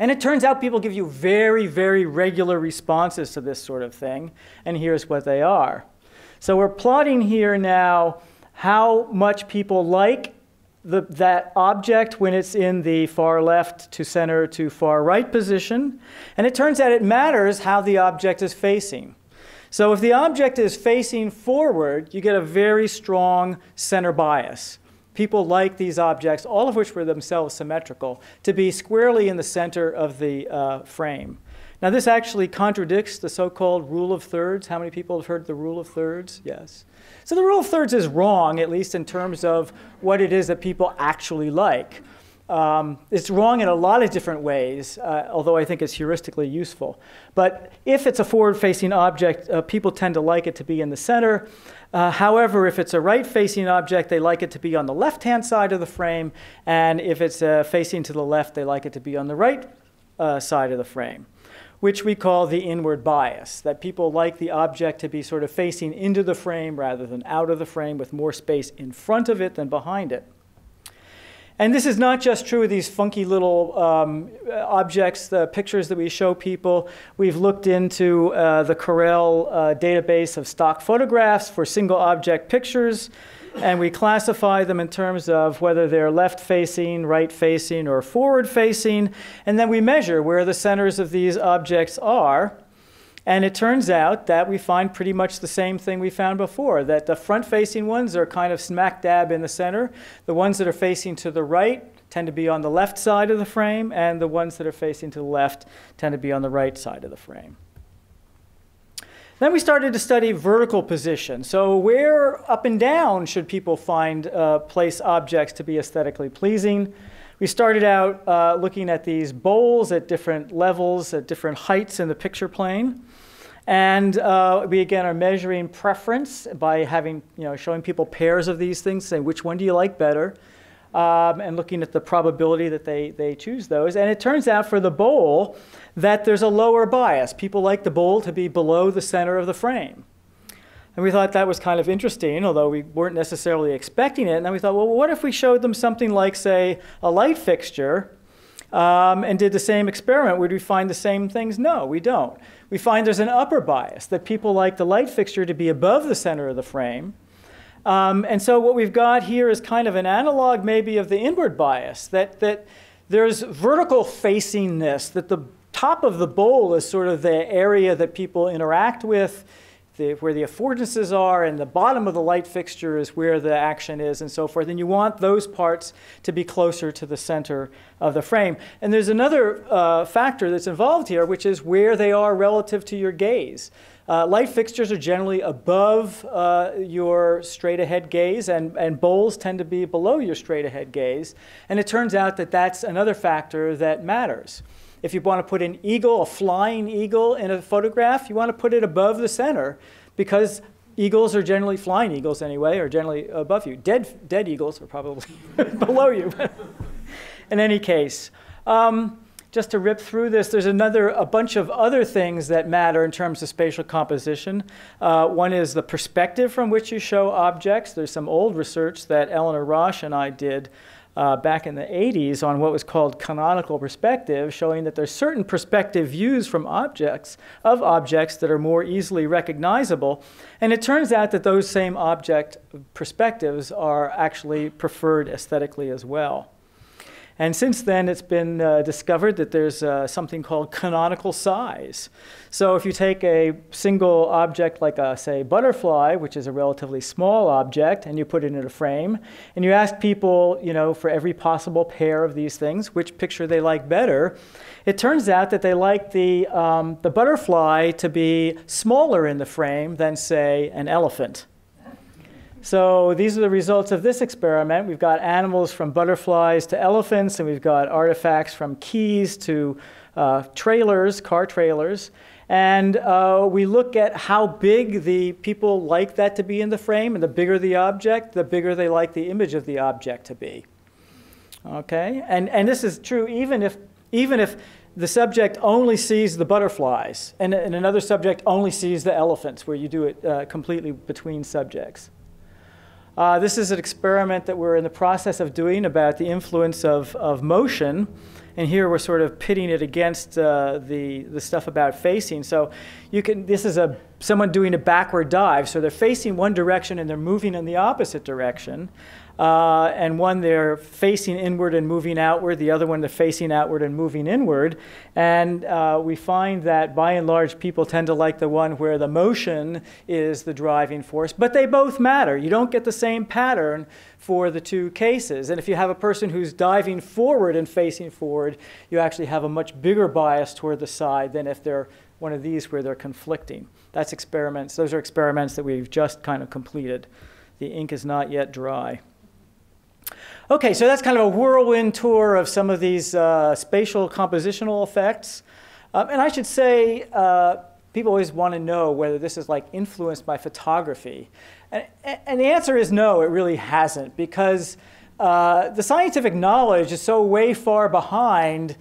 And it turns out people give you very, very regular responses to this sort of thing, and here's what they are. So we're plotting here now how much people like that object when it's in the far left to center to far right position. And it turns out it matters how the object is facing. So if the object is facing forward, you get a very strong center bias. People like these objects, all of which were themselves symmetrical, to be squarely in the center of the frame. Now this actually contradicts the so-called rule of thirds. How many people have heard the rule of thirds? Yes. So the rule of thirds is wrong, at least in terms of what it is that people actually like. It's wrong in a lot of different ways, although I think it's heuristically useful. But if it's a forward-facing object, people tend to like it to be in the center. However, if it's a right-facing object, they like it to be on the left-hand side of the frame. And if it's facing to the left, they like it to be on the right side of the frame, which we call the inward bias, that people like the object to be sort of facing into the frame rather than out of the frame, with more space in front of it than behind it. And this is not just true of these funky little objects, the pictures that we show people. We've looked into the Corel database of stock photographs for single object pictures, and we classify them in terms of whether they're left-facing, right-facing, or forward-facing. And then we measure where the centers of these objects are. And it turns out that we find pretty much the same thing we found before, that the front-facing ones are kind of smack dab in the center. The ones that are facing to the right tend to be on the left side of the frame, and the ones that are facing to the left tend to be on the right side of the frame. Then we started to study vertical position. So where up and down should people place objects to be aesthetically pleasing? We started out looking at these bowls at different levels, at different heights in the picture plane. And we, again, are measuring preference by showing people pairs of these things, saying which one do you like better, and looking at the probability that they choose those. And it turns out for the bowl that there's a lower bias. People like the bowl to be below the center of the frame. And we thought that was kind of interesting, although we weren't necessarily expecting it. And then we thought, well, what if we showed them something like, say, a light fixture, and did the same experiment? Would we find the same things? No, we don't. We find there's an upper bias, that people like the light fixture to be above the center of the frame. And so what we've got here is kind of an analog maybe of the inward bias, that there's vertical facingness, that the top of the bowl is sort of the area that people interact with, where the affordances are, and the bottom of the light fixture is where the action is, and so forth. And you want those parts to be closer to the center of the frame. And there's another factor that's involved here, which is where they are relative to your gaze. Light fixtures are generally above your straight-ahead gaze, and bowls tend to be below your straight-ahead gaze. And it turns out that that's another factor that matters. If you want to put an eagle, a flying eagle, in a photograph, you want to put it above the center, because eagles are generally, flying eagles anyway, are generally above you. Dead eagles are probably below you. In any case, just to rip through this, there's a bunch of other things that matter in terms of spatial composition. One is the perspective from which you show objects. There's some old research that Eleanor Roche and I did back in the 80s on what was called canonical perspective, showing that there's certain perspective views from objects that are more easily recognizable. And it turns out that those same object perspectives are actually preferred aesthetically as well. And since then, it's been discovered that there's something called canonical size. So if you take a single object like, say, butterfly, which is a relatively small object, and you put it in a frame, and you ask people, for every possible pair of these things, which picture they like better, it turns out that they like the butterfly to be smaller in the frame than, say, an elephant. So these are the results of this experiment. We've got animals from butterflies to elephants, and we've got artifacts from keys to trailers, car trailers. And we look at how big the people like that to be in the frame, and the bigger the object, the bigger they like the image of the object to be. Okay? And this is true even if the subject only sees the butterflies, and another subject only sees the elephants, where you do it completely between subjects. This is an experiment that we're in the process of doing about the influence of motion. and here we're sort of pitting it against the stuff about facing. So this is someone doing a backward dive. So they're facing one direction and they're moving in the opposite direction. And one they're facing inward and moving outward, the other one they're facing outward and moving inward. And we find that by and large people tend to like the one where the motion is the driving force, but they both matter. You don't get the same pattern for the two cases. And if you have a person who's diving forward and facing forward, you actually have a much bigger bias toward the side than if they're one of these where they're conflicting. That's experiments. Those are experiments that we've just kind of completed. The ink is not yet dry. Okay, so that's kind of a whirlwind tour of some of these spatial compositional effects. And I should say, people always want to know whether this is like influenced by photography. And the answer is no, it really hasn't, because the scientific knowledge is so way far behind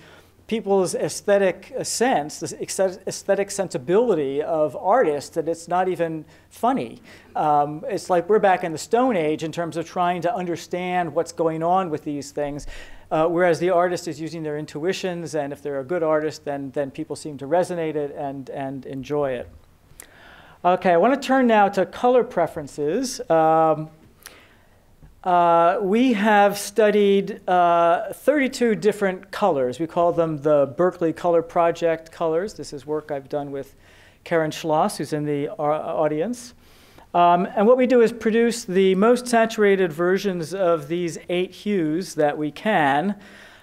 people's aesthetic sense, the aesthetic sensibility of artists, that it's not even funny. It's like we're back in the Stone Age in terms of trying to understand what's going on with these things, whereas the artist is using their intuitions, and if they're a good artist, then people seem to resonate it and enjoy it. Okay, I want to turn now to color preferences. We have studied 32 different colors. We call them the Berkeley Color Project colors. This is work I've done with Karen Schloss, who's in the audience. And what we do is produce the most saturated versions of these 8 hues that we can.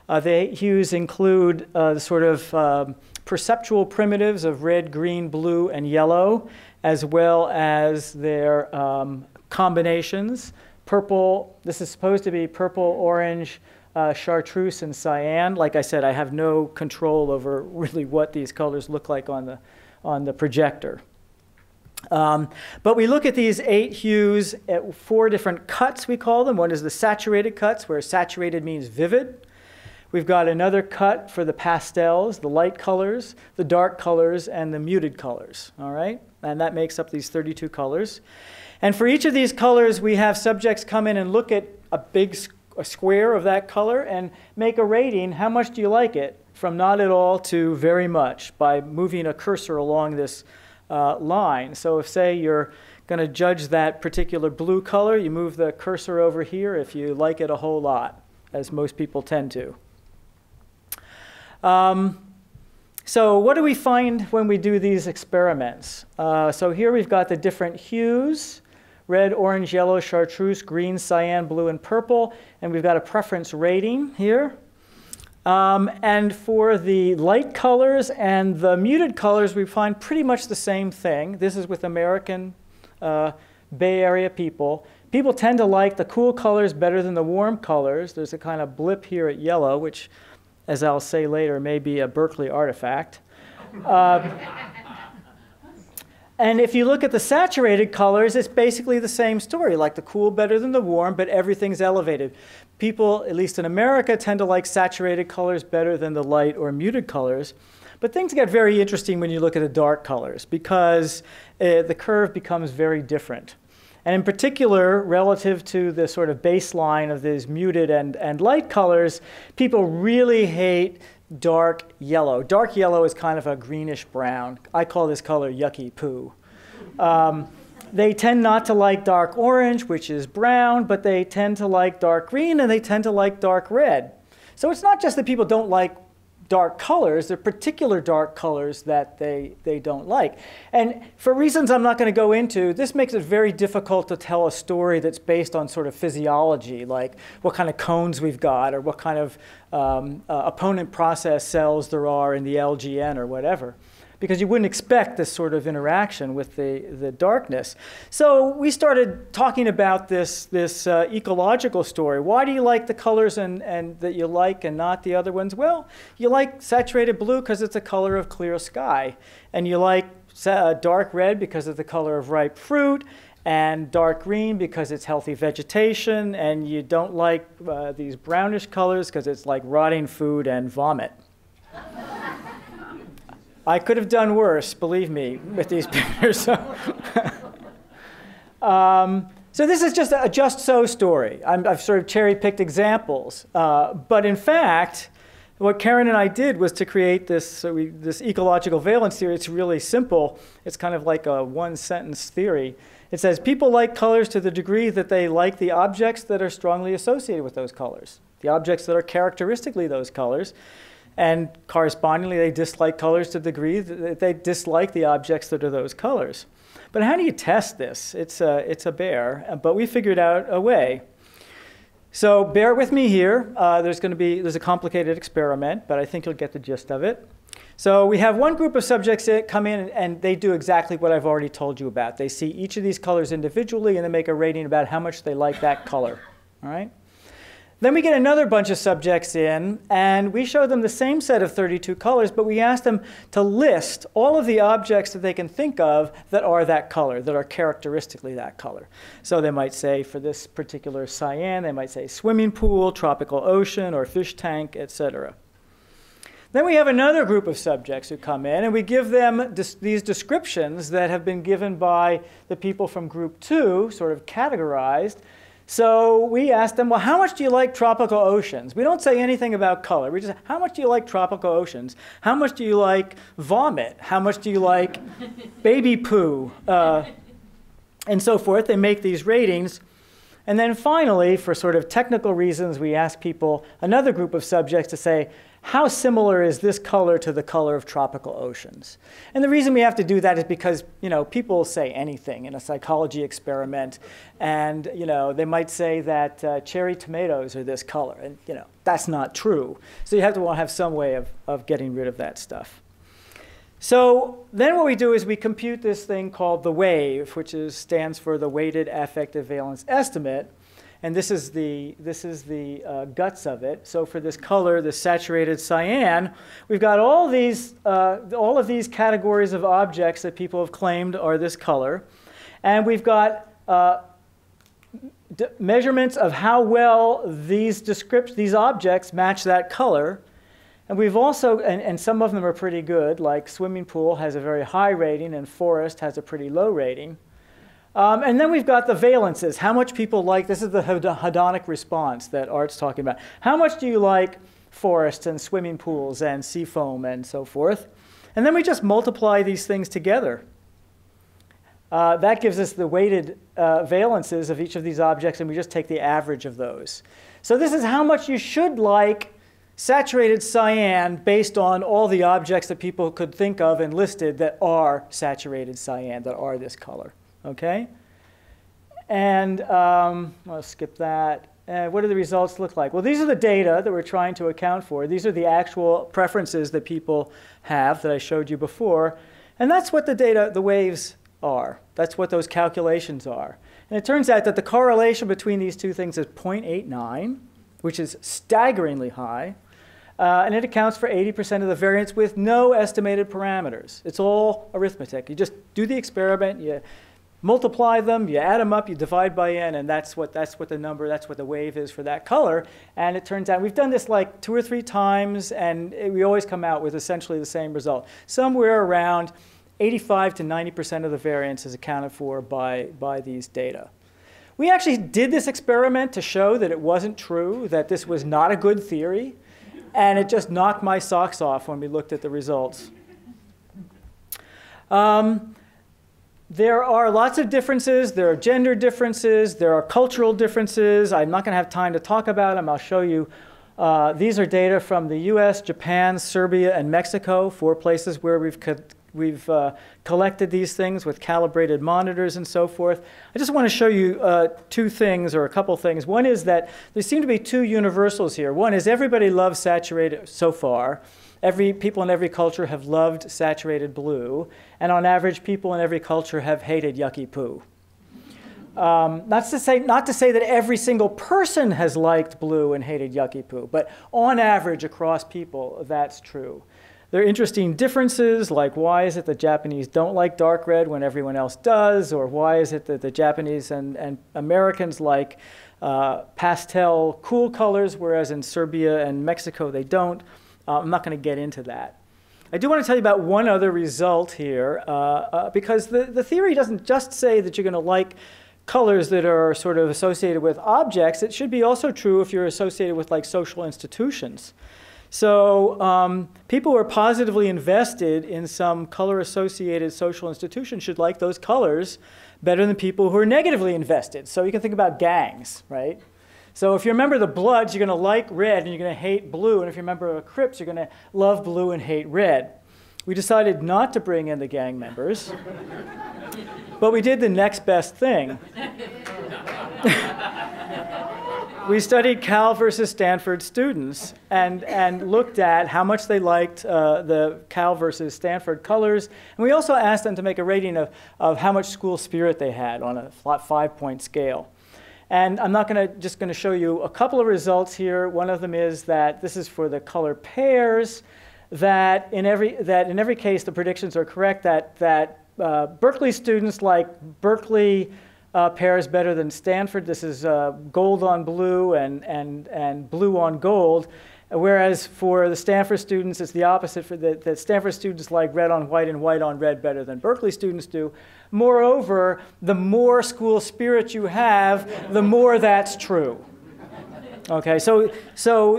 The 8 hues include the sort of perceptual primitives of red, green, blue, and yellow, as well as their combinations. Purple, this is supposed to be purple, orange, chartreuse, and cyan. Like I said, I have no control over really what these colors look like on the projector. But we look at these 8 hues at 4 different cuts, we call them. One is the saturated cuts, where saturated means vivid. We've got another cut for the pastels, the light colors, the dark colors, and the muted colors, all right? And that makes up these 32 colors. And for each of these colors, we have subjects come in and look at a square of that color and make a rating. How much do you like it? From not at all to very much, by moving a cursor along this line. So if, say, you're going to judge that particular blue color, you move the cursor over here if you like it a whole lot, as most people tend to. So what do we find when we do these experiments? So here we've got the different hues: red, orange, yellow, chartreuse, green, cyan, blue, and purple. And we've got a preference rating here. And for the light colors and the muted colors, we find pretty much the same thing. This is with American Bay Area people. People tend to like the cool colors better than the warm colors. There's a kind of blip here at yellow, which, as I'll say later, may be a Berkeley artifact. And if you look at the saturated colors, it's basically the same story, like the cool better than the warm, but everything's elevated. People, at least in America, tend to like saturated colors better than the light or muted colors. But things get very interesting when you look at the dark colors, because the curve becomes very different. And in particular, relative to the sort of baseline of these muted and light colors, people really hate dark yellow. Dark yellow is kind of a greenish brown. I call this color yucky poo. They tend not to like dark orange, which is brown, but they tend to like dark green, and they tend to like dark red. So it's not just that people don't like dark colors, there are particular dark colors that they don't like. And for reasons I'm not going to go into, this makes it very difficult to tell a story that's based on sort of physiology, like what kind of cones we've got, or what kind of opponent process cells there are in the LGN or whatever, because you wouldn't expect this sort of interaction with the darkness. So we started talking about this ecological story. Why do you like the colors and that you like and not the other ones? Well, you like saturated blue because it's a color of clear sky, and you like dark red because it's the color of ripe fruit, and dark green because it's healthy vegetation, and you don't like these brownish colors because it's like rotting food and vomit. I could have done worse, believe me, with these pictures. So this is just a just so story. I've sort of cherry-picked examples. But in fact, what Karen and I did was to create this, this ecological valence theory. It's really simple. It's kind of like a one-sentence theory. It says people like colors to the degree that they like the objects that are strongly associated with those colors, the objects that are characteristically those colors. And correspondingly, they dislike colors to the degree that they dislike the objects that are those colors. But how do you test this? It's a bear, but we figured out a way. So bear with me here. There's a complicated experiment, but I think you'll get the gist of it. So we have one group of subjects that come in and they do exactly what I've already told you about. They see each of these colors individually and they make a rating about how much they like that color. All right? Then we get another bunch of subjects in, and we show them the same set of 32 colors, but we ask them to list all of the objects that they can think of that are that color, that are characteristically that color. So they might say, for this particular cyan, they might say swimming pool, tropical ocean, or fish tank, etc. Then we have another group of subjects who come in, and we give them these descriptions that have been given by the people from group 2, sort of categorized. So we ask them, well, how much do you like tropical oceans? We don't say anything about color. We just say, how much do you like tropical oceans? How much do you like vomit? How much do you like baby poo? And so forth. They make these ratings. And then finally, for sort of technical reasons, we ask people, another group of subjects, to say, how similar is this color to the color of tropical oceans? And the reason we have to do that is because, people say anything in a psychology experiment. And, they might say that cherry tomatoes are this color. And, that's not true. So you have to have some way of getting rid of that stuff. So then what we do is we compute this thing called the wave, which stands for the weighted affective valence estimate. And this is the guts of it. So for this color, the saturated cyan, we've got all of these categories of objects that people have claimed are this color. And we've got measurements of how well these objects match that color. And we've also, and some of them are pretty good, like swimming pool has a very high rating and forest has a pretty low rating. And then we've got the valences, how much people like, this is the hedonic response that Art's talking about. How much do you like forests and swimming pools and sea foam and so forth? And then we just multiply these things together. That gives us the weighted valences of each of these objects, and we just take the average of those. So this is how much you should like saturated cyan based on all the objects that people could think of and listed that are saturated cyan, that are this color. Okay? And I'll skip that. What do the results look like? Well, these are the data that we're trying to account for. These are the actual preferences that people have that I showed you before. And that's what the waves are. That's what those calculations are. And it turns out that the correlation between these two things is 0.89, which is staggeringly high. And it accounts for 80% of the variance with no estimated parameters. It's all arithmetic. You just do the experiment, you multiply them, you add them up, you divide by n, and that's what the wave is for that color. And it turns out we've done this like 2 or 3 times, and we always come out with essentially the same result. Somewhere around 85 to 90% of the variance is accounted for by these data. We actually did this experiment to show that it wasn't true, that this was not a good theory, and it just knocked my socks off when we looked at the results. There are lots of differences. There are gender differences. There are cultural differences. I'm not going to have time to talk about them. I'll show you. These are data from the US, Japan, Serbia, and Mexico, 4 places where we've collected these things with calibrated monitors and so forth. I just want to show you 2 things, or a couple things. One is that there seem to be 2 universals here. One is everybody loves saturated so far. People in every culture have loved saturated blue, and on average, people in every culture have hated yucky poo. Not to say that every single person has liked blue and hated yucky poo, but on average, across people, that's true. There are interesting differences, like why is it the Japanese don't like dark red when everyone else does, or why is it that the Japanese and Americans like pastel cool colors, whereas in Serbia and Mexico they don't. I'm not going to get into that. I do want to tell you about one other result here, because the theory doesn't just say that you're going to like colors that are sort of associated with objects. It should be also true if you're associated with like social institutions. So people who are positively invested in some color-associated social institution should like those colors better than people who are negatively invested. So you can think about gangs, right? So if you're a member of the Bloods, you're going to like red and you're going to hate blue. And if you're a member of the Crips, you're going to love blue and hate red. We decided not to bring in the gang members, but we did the next best thing. We studied Cal versus Stanford students and looked at how much they liked the Cal versus Stanford colors. And we also asked them to make a rating of how much school spirit they had on a 5-point scale. And I'm not just going to show you a couple of results here. One of them is that this is for the color pairs, that in every case the predictions are correct, that Berkeley students like Berkeley pairs better than Stanford. This is gold on blue and blue on gold. Whereas for the Stanford students, it's the opposite. For the Stanford students like red on white and white on red better than Berkeley students do. Moreover, the more school spirit you have, the more that's true. Okay, so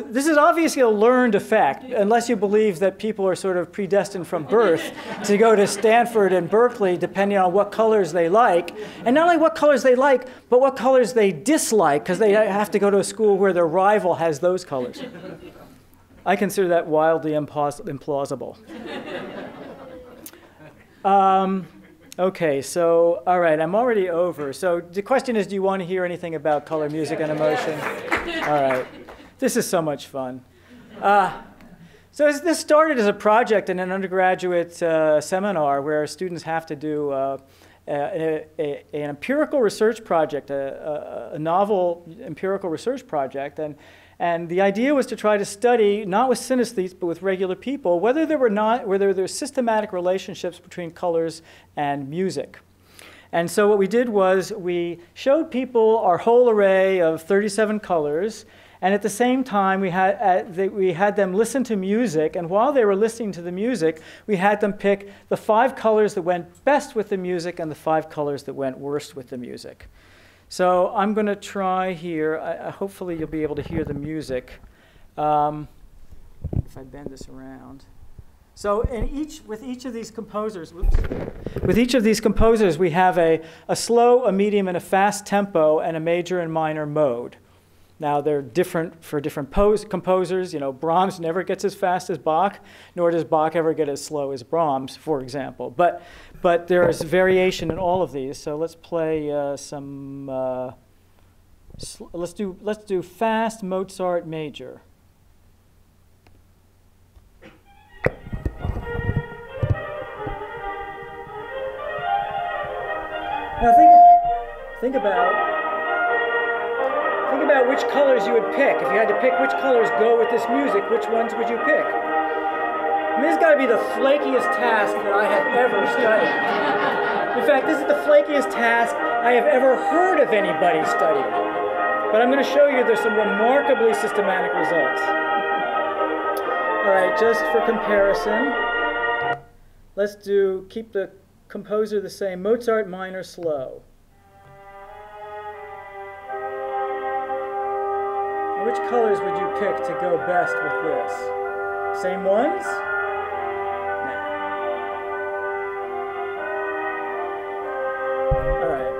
this is obviously a learned effect, unless you believe that people are sort of predestined from birth to go to Stanford and Berkeley, depending on what colors they like. And not only what colors they like, but what colors they dislike, because they have to go to a school where their rival has those colors. I consider that wildly implausible. Okay, so, all right, I'm already over. So the question is, do you want to hear anything about color, music, and emotion? All right. This is so much fun. So this started as a project in an undergraduate seminar where students have to do an empirical research project, a novel empirical research project. And the idea was to try to study, not with synesthetes, but with regular people, whether there's systematic relationships between colors and music. And so what we did was we showed people our whole array of 37 colors, and at the same time we had them listen to music, and while they were listening to the music, we had them pick the 5 colors that went best with the music and the 5 colors that went worst with the music. So I'm going to try here. Hopefully you'll be able to hear the music. If I bend this around. So with each of these composers, we have a slow, a medium, and a fast tempo, and a major and minor mode. Now they're different for different composers. You know, Brahms never gets as fast as Bach, nor does Bach ever get as slow as Brahms, for example. But there is variation in all of these. So let's play some. Let's do fast Mozart major. Now think about which colors you would pick. If you had to pick which colors go with this music, which ones would you pick? I mean, this has got to be the flakiest task that I have ever studied. In fact, this is the flakiest task I have ever heard of anybody studying. But I'm going to show you there's some remarkably systematic results. All right, just for comparison, let's keep the composer the same, Mozart minor slow. Which colors would you pick to go best with this? Same ones? No. All right.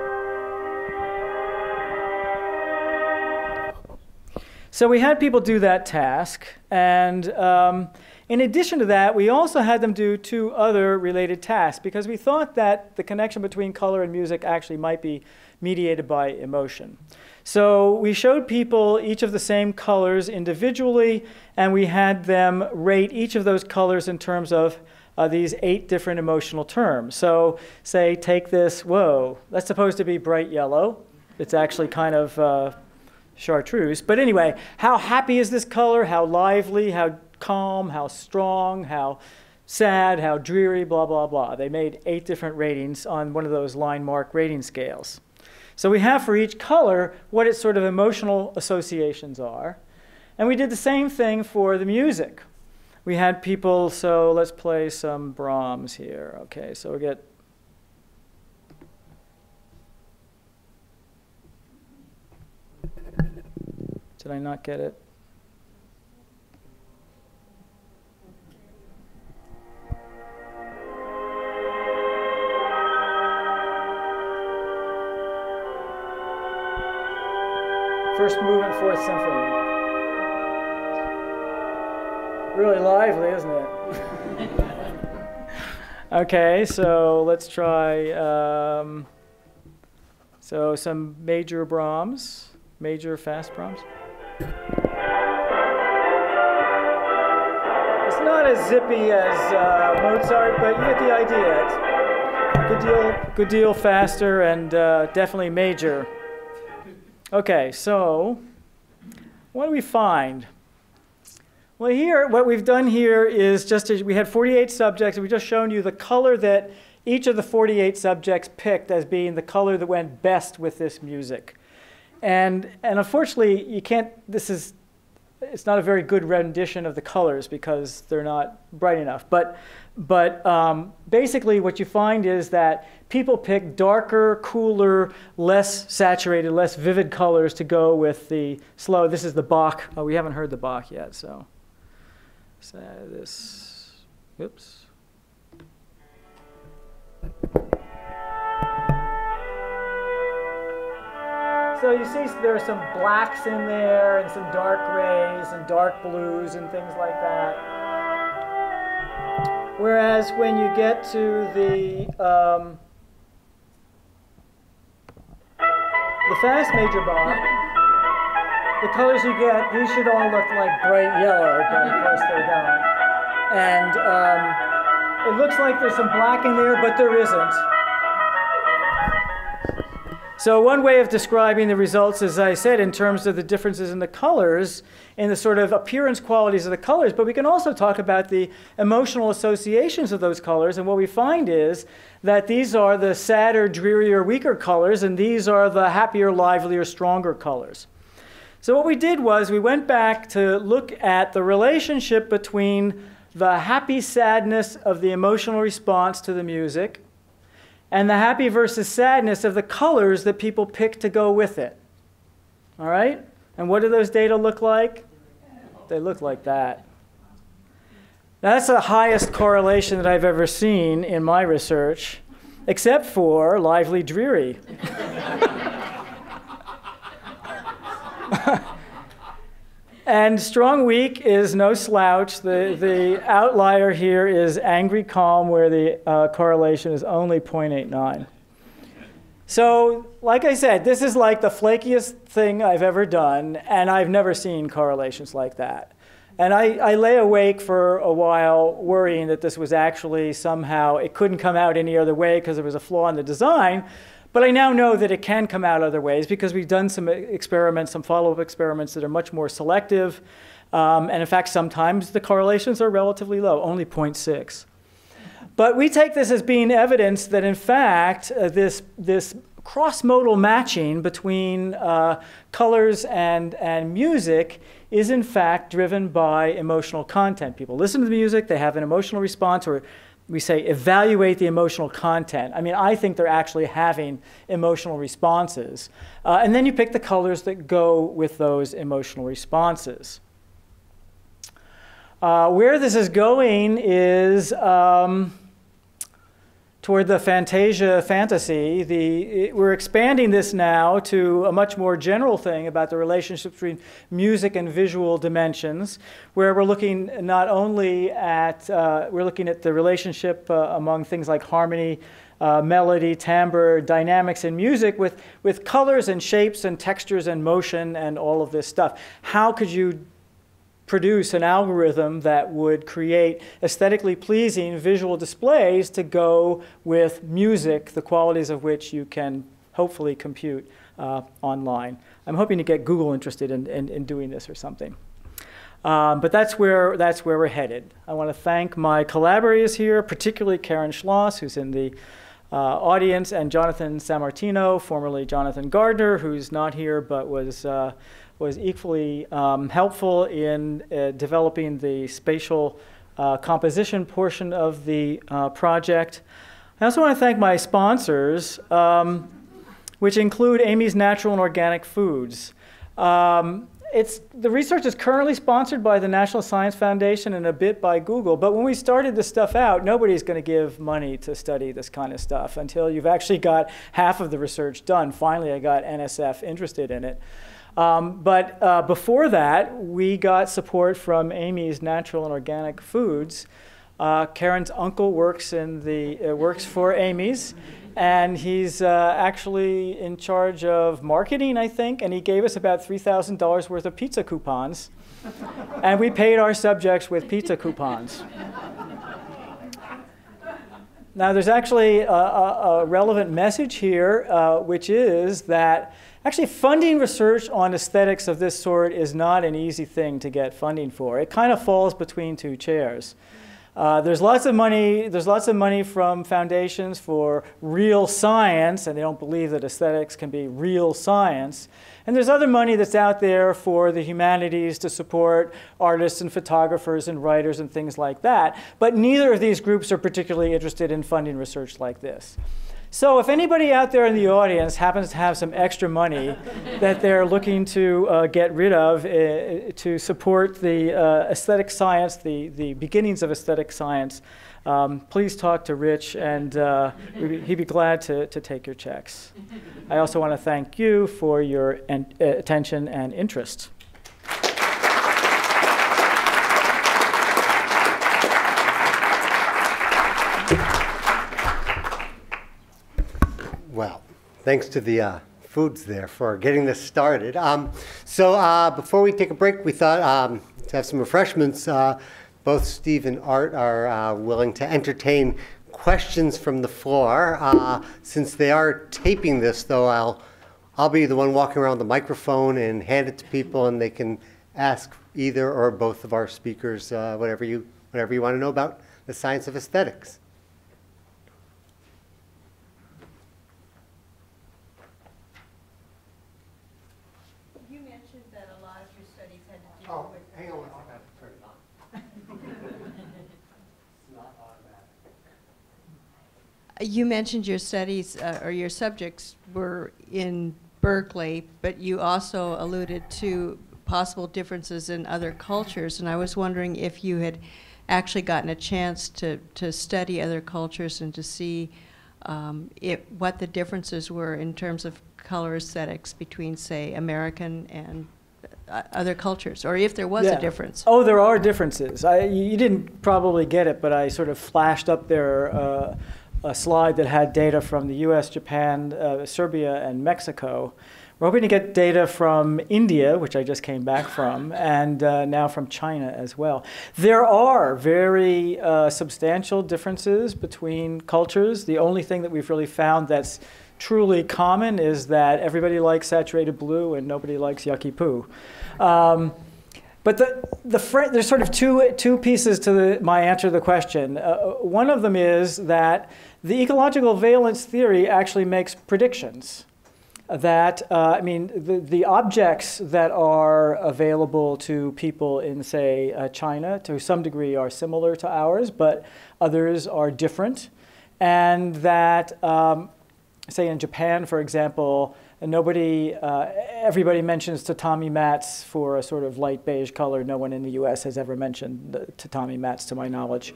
So we had people do that task, and in addition to that, we also had them do 2 other related tasks, because we thought that the connection between color and music actually might be mediated by emotion. So we showed people each of the same colors individually, and we had them rate each of those colors in terms of these 8 different emotional terms. So say, take this, whoa, that's supposed to be bright yellow. It's actually kind of chartreuse. But anyway, how happy is this color? How lively, how calm, how strong, how sad, how dreary, blah, blah, blah. They made 8 different ratings on one of those line mark rating scales. So we have for each color what its sort of emotional associations are. And we did the same thing for the music. We had people, so let's play some Brahms here. Okay, so we get. Did I not get it? first movement, fourth symphony. Really lively, isn't it? Okay, so let's try, so some major Brahms, major fast Brahms. It's not as zippy as Mozart, but you get the idea. It's good deal faster and definitely major. Okay, so what do we find? Well, here, what we've done here is just, we had 48 subjects, and we've just shown you the color that each of the 48 subjects picked as being the color that went best with this music. And unfortunately, you can't, it's not a very good rendition of the colors because they're not bright enough. But basically what you find is that people pick darker, cooler, less saturated, less vivid colors to go with the slow. This is the Bach. Oh, we haven't heard the Bach yet, so this, oops. So you see there are some blacks in there and some dark grays and dark blues and things like that. Whereas when you get to the fast major Bach, the colors you get, these should all look like bright yellow, but of course they don't. And it looks like there's some black in there, but there isn't. So one way of describing the results, as I said, in terms of the differences in the colors, in the sort of appearance qualities of the colors, but we can also talk about the emotional associations of those colors. And what we find is that these are the sadder, drearier, weaker colors, and these are the happier, livelier, stronger colors. So what we did was we went back to look at the relationship between the happy sadness of the emotional response to the music and the happy versus sadness of the colors that people pick to go with it. All right? And what do those data look like? They look like that. Now, that's the highest correlation that I've ever seen in my research, except for lively, dreary. And strong, weak is no slouch. The outlier here is angry, calm, where the correlation is only 0.89. So, like I said, this is like the flakiest thing I've ever done, and I've never seen correlations like that. And I lay awake for a while worrying that this was actually somehow, it couldn't come out any other way because there was a flaw in the design. But I now know that it can come out other ways because we've done some experiments, some follow-up experiments that are much more selective. And in fact, sometimes the correlations are relatively low, only 0.6. But we take this as being evidence that, in fact, this cross-modal matching between colors and music is, in fact, driven by emotional content. People listen to the music, they have an emotional response, or we say evaluate the emotional content. I mean, I think they're actually having emotional responses. And then you pick the colors that go with those emotional responses. Where this is going is toward the Fantasia fantasy. We're expanding this now to a much more general thing about the relationship between music and visual dimensions, where we're looking not only at, we're looking at the relationship among things like harmony, melody, timbre, dynamics in music with colors and shapes and textures and motion and all of this stuff. How could you produce an algorithm that would create aesthetically pleasing visual displays to go with music, the qualities of which you can hopefully compute online? I'm hoping to get Google interested in doing this or something. But that's where we're headed. I want to thank my collaborators here, particularly Karen Schloss, who's in the audience, and Jonathan Sammartino, formerly Jonathan Gardner, who's not here but was equally helpful in developing the spatial composition portion of the project. I also want to thank my sponsors, which include Amy's Natural and Organic Foods. The research is currently sponsored by the National Science Foundation and a bit by Google, but when we started this stuff out, nobody's going to give money to study this kind of stuff until you've actually got half of the research done. Finally, I got NSF interested in it. But before that, we got support from Amy's Natural and Organic Foods. Karen's uncle works for Amy's, and he's actually in charge of marketing, I think, and he gave us about $3,000 worth of pizza coupons, and we paid our subjects with pizza coupons. Now, there's actually a relevant message here, which is that actually funding research on aesthetics of this sort is not an easy thing to get funding for. It kind of falls between two chairs. There's lots of money from foundations for real science, and they don't believe that aesthetics can be real science. And there's other money that's out there for the humanities to support artists and photographers and writers and things like that. But neither of these groups are particularly interested in funding research like this. So if anybody out there in the audience happens to have some extra money that they're looking to get rid of to support the aesthetic science, the beginnings of aesthetic science, please talk to Rich, and he'd be glad to take your checks. I also want to thank you for your attention and interest. Well, thanks to the foods there for getting this started. Before we take a break, we thought to have some refreshments. Both Steve and Art are willing to entertain questions from the floor. Since they are taping this, though, I'll be the one walking around the microphone and hand it to people, and they can ask either or both of our speakers whatever you want to know about the science of aesthetics. You mentioned that a lot of your studies had to do with... Hang on, I'll have to turn it on. It's not automatic. You mentioned your studies, or your subjects were in Berkeley, but you also alluded to possible differences in other cultures, and I was wondering if you had actually gotten a chance to study other cultures and to see what the differences were in terms of color aesthetics between, say, American and other cultures, or if there was a difference. Oh, there are differences. You didn't probably get it, but I sort of flashed up there a slide that had data from the US, Japan, Serbia, and Mexico. We're hoping to get data from India, which I just came back from, and now from China as well. There are very substantial differences between cultures. The only thing that we've really found that's truly common is that everybody likes saturated blue and nobody likes yucky poo. But there's sort of two pieces to my answer to the question. One of them is that the ecological valence theory actually makes predictions. That, the objects that are available to people in, say, China, to some degree are similar to ours, but others are different. And that, say in Japan, for example, everybody mentions tatami mats for a sort of light beige color. No one in the US has ever mentioned tatami mats, to my knowledge.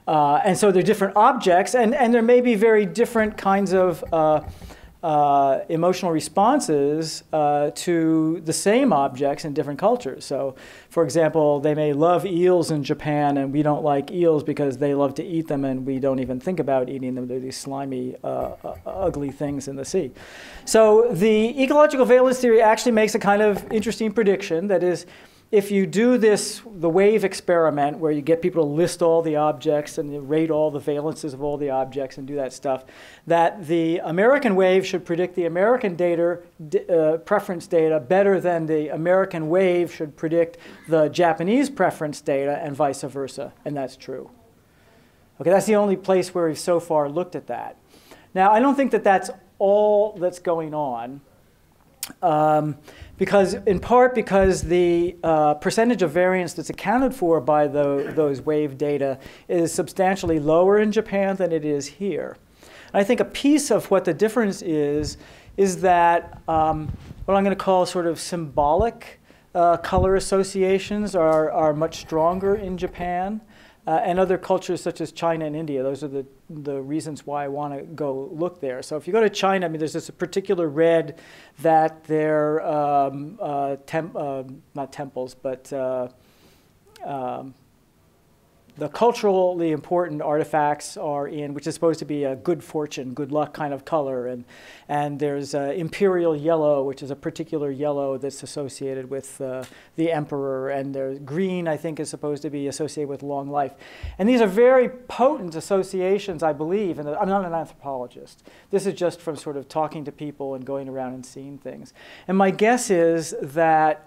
And so they're different objects, and there may be very different kinds of emotional responses to the same objects in different cultures. So, for example, they may love eels in Japan, and we don't like eels because they love to eat them, and we don't even think about eating them. They're these slimy, ugly things in the sea. So the ecological valence theory actually makes a kind of interesting prediction. That is, if you do the wave experiment, where you get people to list all the objects and you rate all the valences of all the objects and do that stuff, that the American wave should predict the American preference data better than the American wave should predict the Japanese preference data, and vice versa, and that's true. Okay, that's the only place where we've so far looked at that. Now, I don't think that that's all that's going on. In part because the percentage of variance that's accounted for by those wave data is substantially lower in Japan than it is here. And I think a piece of what the difference is that what I'm going to call sort of symbolic color associations are much stronger in Japan. and other cultures such as China and India. Those are the reasons why I want to go look there. So if you go to China, I mean, there's this particular red that their not temples, but the culturally important artifacts are in, which is supposed to be a good fortune, good luck kind of color. And there's imperial yellow, which is a particular yellow that's associated with the emperor. And there's green, I think, is supposed to be associated with long life. And these are very potent associations, I believe. And I'm not an anthropologist. This is just from sort of talking to people and going around and seeing things. And my guess is that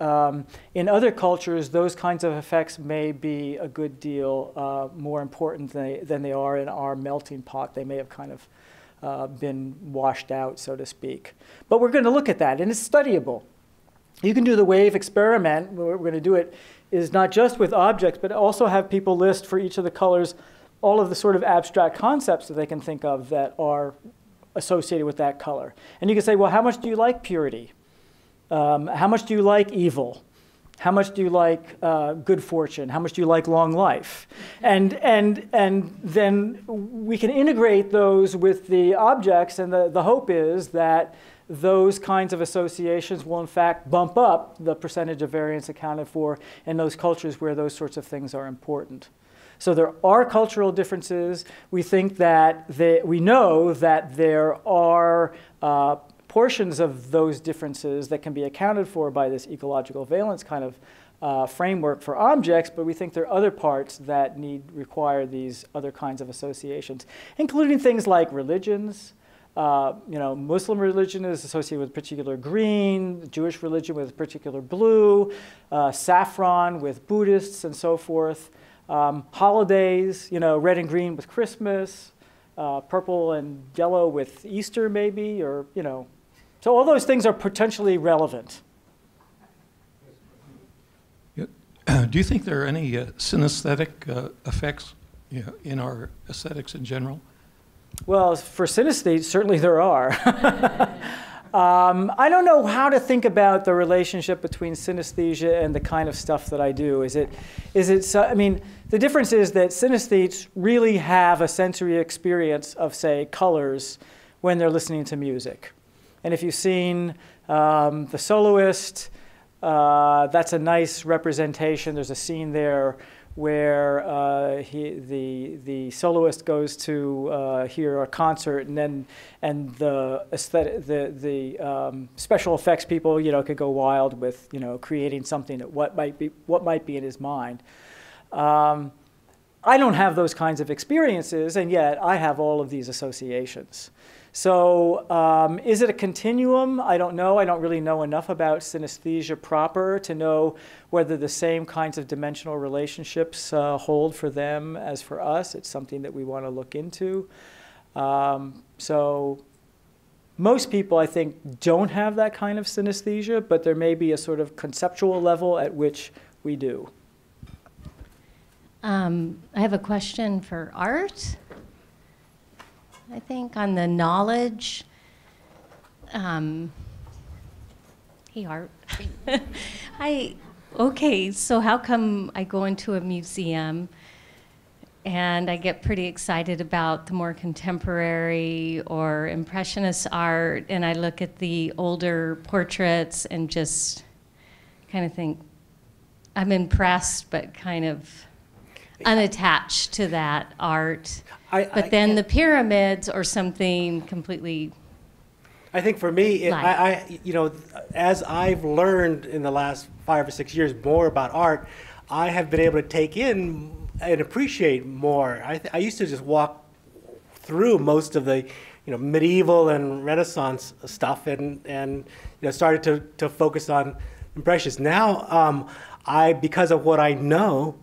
in other cultures, those kinds of effects may be a good deal more important than they are in our melting pot. They may have kind of been washed out, so to speak. But we're going to look at that, and it's studyable. You can do the wave experiment. We're going to do it is not just with objects, but also have people list for each of the colors all of the sort of abstract concepts that they can think of that are associated with that color. And you can say, well, how much do you like purity? How much do you like evil? How much do you like good fortune? How much do you like long life? And then we can integrate those with the objects, and the hope is that those kinds of associations will in fact bump up the percentage of variance accounted for in those cultures where those sorts of things are important. So there are cultural differences. We think that we know that there are portions of those differences that can be accounted for by this ecological valence kind of framework for objects, but we think there are other parts that require these other kinds of associations, including things like religions. Muslim religion is associated with particular green, Jewish religion with particular blue, saffron with Buddhists and so forth. Holidays, red and green with Christmas, purple and yellow with Easter maybe, or, So all those things are potentially relevant. Do you think there are any synesthetic effects in our aesthetics in general? Well, for synesthetes, certainly there are. I don't know how to think about the relationship between synesthesia and the kind of stuff that I do. The difference is that synesthetes really have a sensory experience of, say, colors when they're listening to music. And if you've seen The Soloist, that's a nice representation. There's a scene there where the soloist goes to hear a concert, and the special effects people could go wild with creating something that what might be in his mind. I don't have those kinds of experiences, and yet I have all of these associations. So is it a continuum? I don't know. I don't really know enough about synesthesia proper to know whether the same kinds of dimensional relationships hold for them as for us. It's something that we want to look into. So most people, I think, don't have that kind of synesthesia, but there may be a sort of conceptual level at which we do. I have a question for Art. I think on the knowledge. Hey, Art. Okay, so how come I go into a museum and I get pretty excited about the more contemporary or impressionist art, and I look at the older portraits and just kind of think, I'm impressed, but kind of unattached to that art. But then the pyramids or something completely. I think for me, as I've learned in the last 5 or 6 years more about art, I have been able to take in and appreciate more. I used to just walk through most of the medieval and Renaissance stuff and started to focus on Impressionists. Now, because of what I know,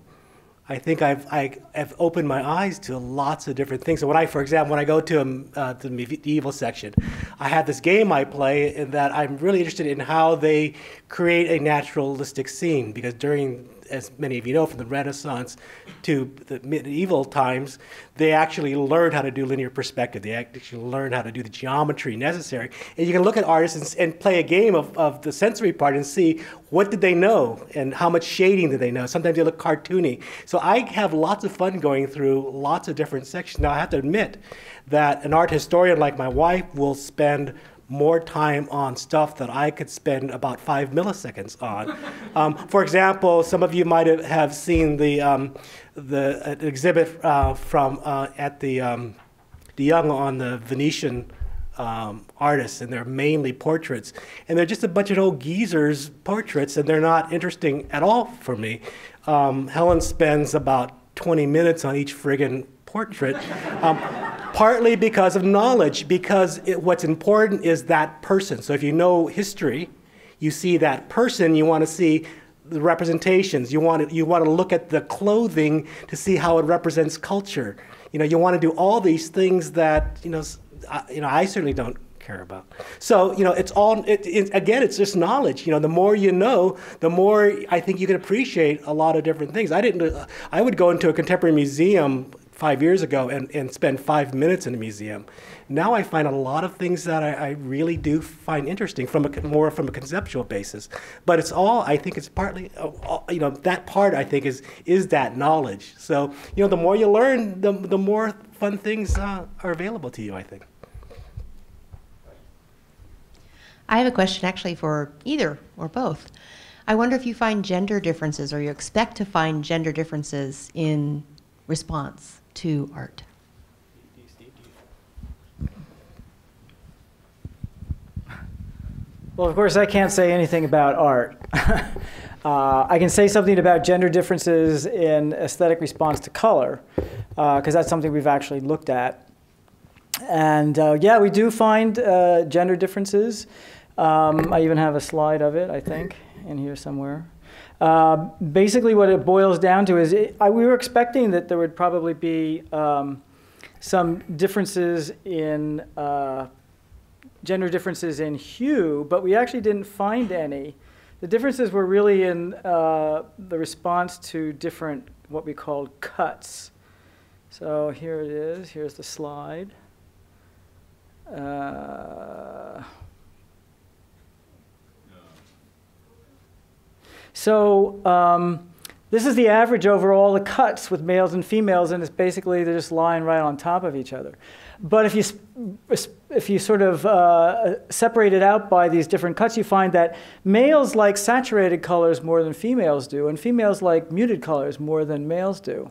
I think I've opened my eyes to lots of different things. So for example, when I go to the medieval section, I have this game I play that I'm really interested in how they create a naturalistic scene, because during as many of you know, from the Renaissance to the medieval times, they actually learned how to do linear perspective. They actually learned how to do the geometry necessary. And you can look at artists and play a game of the sensory part and see what did they know and how much shading did they know. Sometimes they look cartoony. So I have lots of fun going through lots of different sections. Now I have to admit that an art historian like my wife will spend more time on stuff that I could spend about 5 milliseconds on. For example, some of you might have seen the exhibit from at the Young on the Venetian artists, and they're mainly portraits. And they're just a bunch of old geezers' portraits, and they're not interesting at all for me. Helen spends about 20 minutes on each friggin' portrait. Partly because of knowledge, because what's important is that person. So if you know history, you see that person, you want to see the representations. You want to look at the clothing to see how it represents culture. You want to do all these things that I certainly don't care about. So it's all again, it's just knowledge. The more you know, the more I think you can appreciate a lot of different things. I would go into a contemporary museum 5 years ago and spend 5 minutes in a museum. Now I find a lot of things that I really do find interesting more from a conceptual basis. But it's all, I think it's partly, that part I think is that knowledge. So, the more you learn, the more fun things are available to you, I think. I have a question actually for either or both. I wonder if you find gender differences, or you expect to find gender differences in response to art. Well, of course, I can't say anything about art. I can say something about gender differences in aesthetic response to color, because that's something we've actually looked at. And yeah, we do find gender differences. I even have a slide of it, I think, in here somewhere. Basically, what it boils down to is we were expecting that there would probably be some differences in gender differences in hue, but we actually didn't find any. The differences were really in the response to different, what we called cuts. So here it is. Here's the slide. So this is the average over all the cuts with males and females, and it's basically they're just lying right on top of each other. But if you sort of separate it out by these different cuts, you find that males like saturated colors more than females do, and females like muted colors more than males do.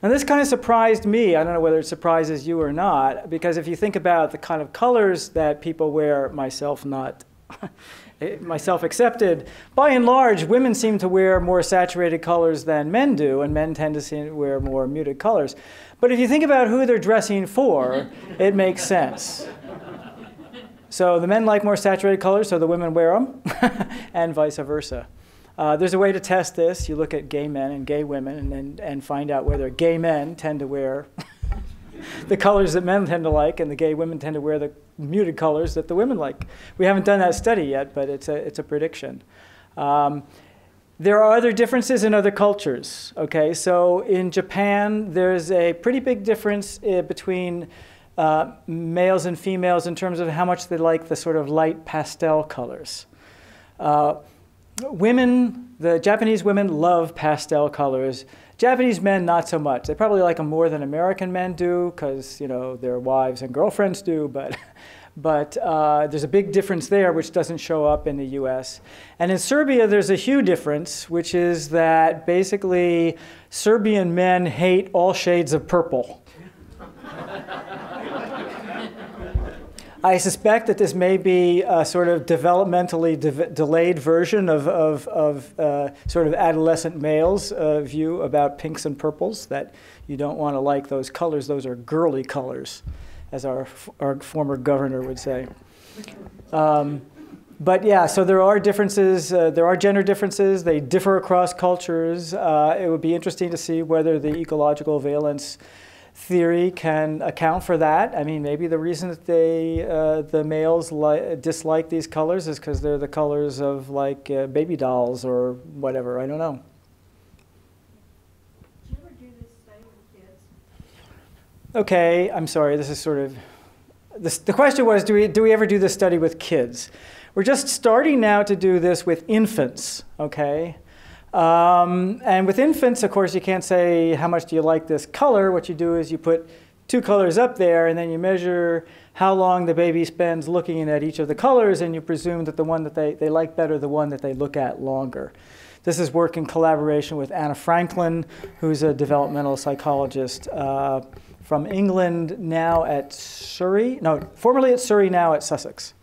Now this kind of surprised me. I don't know whether it surprises you or not, because if you think about the kind of colors that people wear, myself not, myself accepted, by and large, women seem to wear more saturated colors than men do, and men tend to wear more muted colors. But if you think about who they're dressing for, it makes sense. So the men like more saturated colors, so the women wear them, and vice versa. There's a way to test this. You look at gay men and gay women and find out whether gay men tend to wear the colors that men tend to like, and the gay women tend to wear the muted colors that the women like. We haven't done that study yet, but it's a prediction. There are other differences in other cultures. Okay, so in Japan, there's a pretty big difference between males and females in terms of how much they like the sort of light pastel colors. Women, the Japanese women love pastel colors. Japanese men, not so much. They probably like them more than American men do because, their wives and girlfriends do, but there's a big difference there which doesn't show up in the US. And in Serbia, there's a hue difference, which is that basically Serbian men hate all shades of purple. I suspect that this may be a sort of developmentally delayed version of sort of adolescent males' view about pinks and purples, that you don't want to like those colors. Those are girly colors, as our former governor would say. But yeah, so there are differences. There are gender differences. They differ across cultures. It would be interesting to see whether the ecological valence theory can account for that. I mean, maybe the reason that the males dislike these colors is because they're the colors of like baby dolls or whatever. I don't know. okay, I'm sorry, this is sort of, the question was, do we ever do this study with kids? We're just starting now to do this with infants, okay? And with infants, of course, you can't say, how much do you like this color? What you do is you put 2 colors up there, and then you measure how long the baby spends looking at each of the colors, and you presume that the one that they like better, the one that they look at longer. This is work in collaboration with Anna Franklin, who's a developmental psychologist from England, now at Surrey, no, formerly at Surrey, now at Sussex.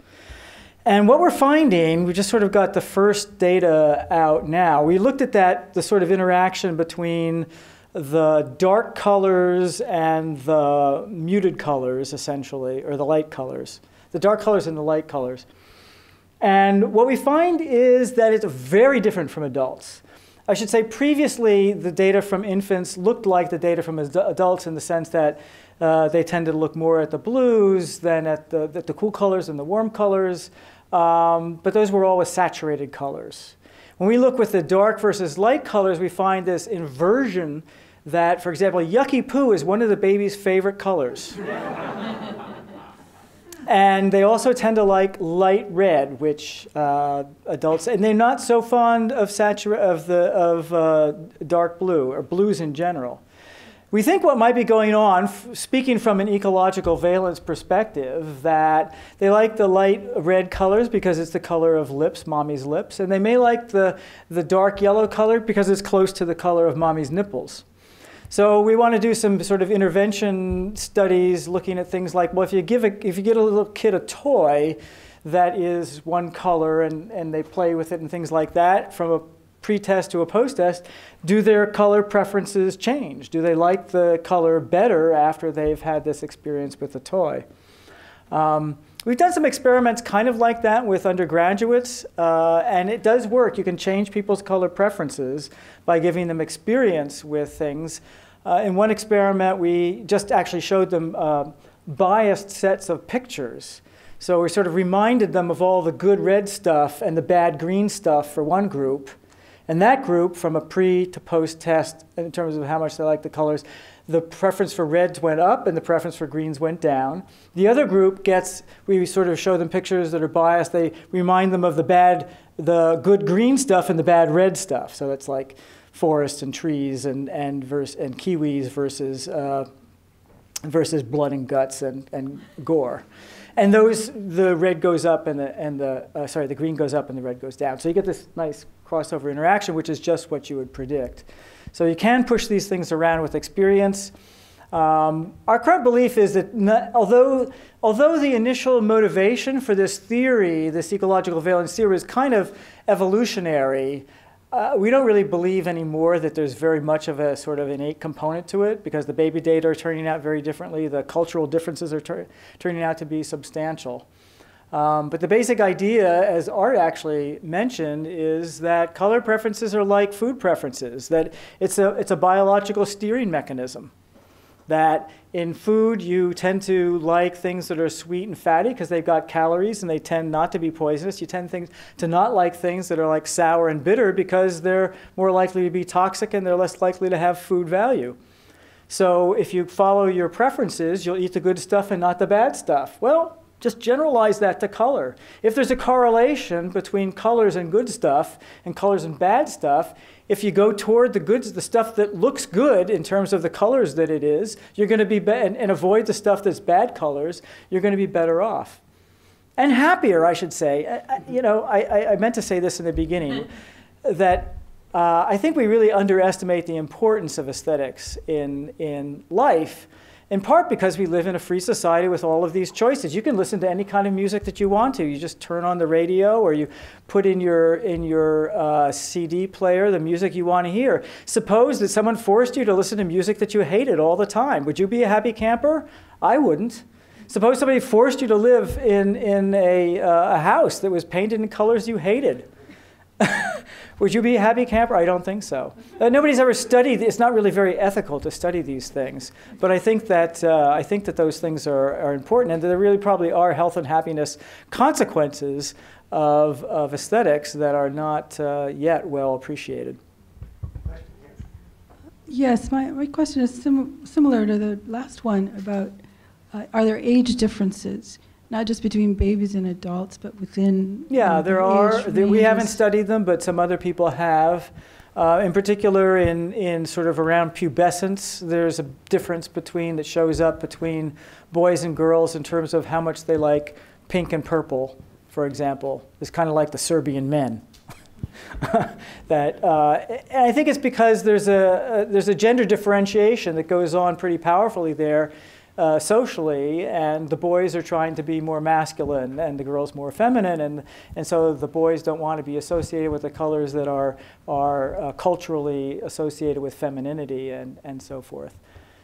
And what we're finding, we just sort of got the first data out now. We looked at the sort of interaction between the dark colors and the muted colors, essentially, or the light colors. The dark colors and the light colors. And what we find is that it's very different from adults. I should say previously the data from infants looked like the data from adults in the sense that they tended to look more at the blues than at the cool colors and the warm colors, but those were always saturated colors. When we look with the dark versus light colors, we find this inversion that, for example, yucky poo is one of the baby's favorite colors. And they also tend to like light red, which adults, and they're not so fond of dark blue, or blues in general. We think what might be going on, speaking from an ecological valence perspective, that they like the light red colors because it's the color of lips, mommy's lips, and they may like the dark yellow color because it's close to the color of mommy's nipples. So we want to do some sort of intervention studies looking at things like, well, if you get a little kid a toy that is one color and they play with it and things like that, from a pre-test to a post-test, do their color preferences change? Do they like the color better after they've had this experience with the toy? We've done some experiments kind of like that with undergraduates, and it does work. You can change people's color preferences by giving them experience with things. In one experiment, we just actually showed them biased sets of pictures. So we sort of reminded them of all the good red stuff and the bad green stuff for one group. And that group, from a pre to post test, in terms of how much they like the colors, the preference for reds went up and the preference for greens went down. The other group we sort of show them pictures that are biased. They remind them of the good green stuff and the bad red stuff. So it's like forests and trees and kiwis versus blood and guts and gore. And the red goes up and the green goes up and the red goes down. So you get this nice crossover interaction, which is just what you would predict. So you can push these things around with experience. Our current belief is that although the initial motivation for this theory, this ecological valence theory, is kind of evolutionary, we don't really believe anymore that there's very much of a sort of innate component to it, because the baby data are turning out very differently. The cultural differences are turning out to be substantial. But the basic idea, as Art actually mentioned, is that color preferences are like food preferences, that it's a biological steering mechanism. That in food, you tend to like things that are sweet and fatty because they've got calories and they tend not to be poisonous. You tend to not like things that are like sour and bitter because they're more likely to be toxic and they're less likely to have food value. So if you follow your preferences, you'll eat the good stuff and not the bad stuff. Well, just generalize that to color. If there's a correlation between colors and good stuff and colors and bad stuff, if you go toward the stuff that looks good in terms of the colors that it is, you're going to be and avoid the stuff that's bad colors, you're going to be better off. And happier, I should say. I meant to say this in the beginning, that I think we really underestimate the importance of aesthetics in life, in part because we live in a free society with all of these choices. You can listen to any kind of music that you want to. You just turn on the radio or you put in your CD player the music you want to hear. Suppose that someone forced you to listen to music that you hated all the time. Would you be a happy camper? I wouldn't. Suppose somebody forced you to live in a house that was painted in colors you hated. Would you be a happy camper? I don't think so. Nobody's ever studied. It's not really very ethical to study these things. But I think that those things are important, and there really probably are health and happiness consequences of aesthetics that are not yet well appreciated. Yes, my question is similar to the last one about are there age differences, not just between babies and adults, but within Yeah, there are. We haven't studied them, but some other people have. In particular, in sort of around pubescence, there's a difference that shows up between boys and girls in terms of how much they like pink and purple, for example. It's kind of like the Serbian men. And I think it's because there's a gender differentiation that goes on pretty powerfully there socially, and the boys are trying to be more masculine and the girls more feminine, and so the boys don't want to be associated with the colors that are culturally associated with femininity and so forth.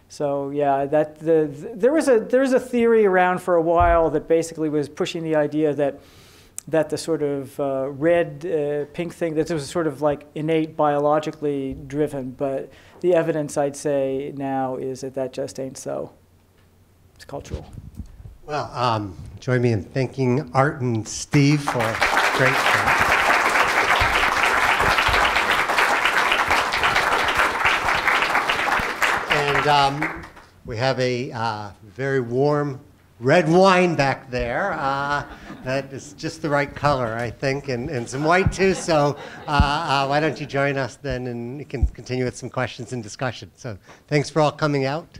So yeah, there was a theory around for a while that basically was pushing the idea that the sort of red, pink thing, that was sort of like innate biologically driven, but the evidence, I'd say, now is that just ain't so. It's cultural. Well, join me in thanking Art and Steve for a great talk. And we have a very warm red wine back there that is just the right color, I think, and some white too. So why don't you join us then, and we can continue with some questions and discussion. So thanks for all coming out.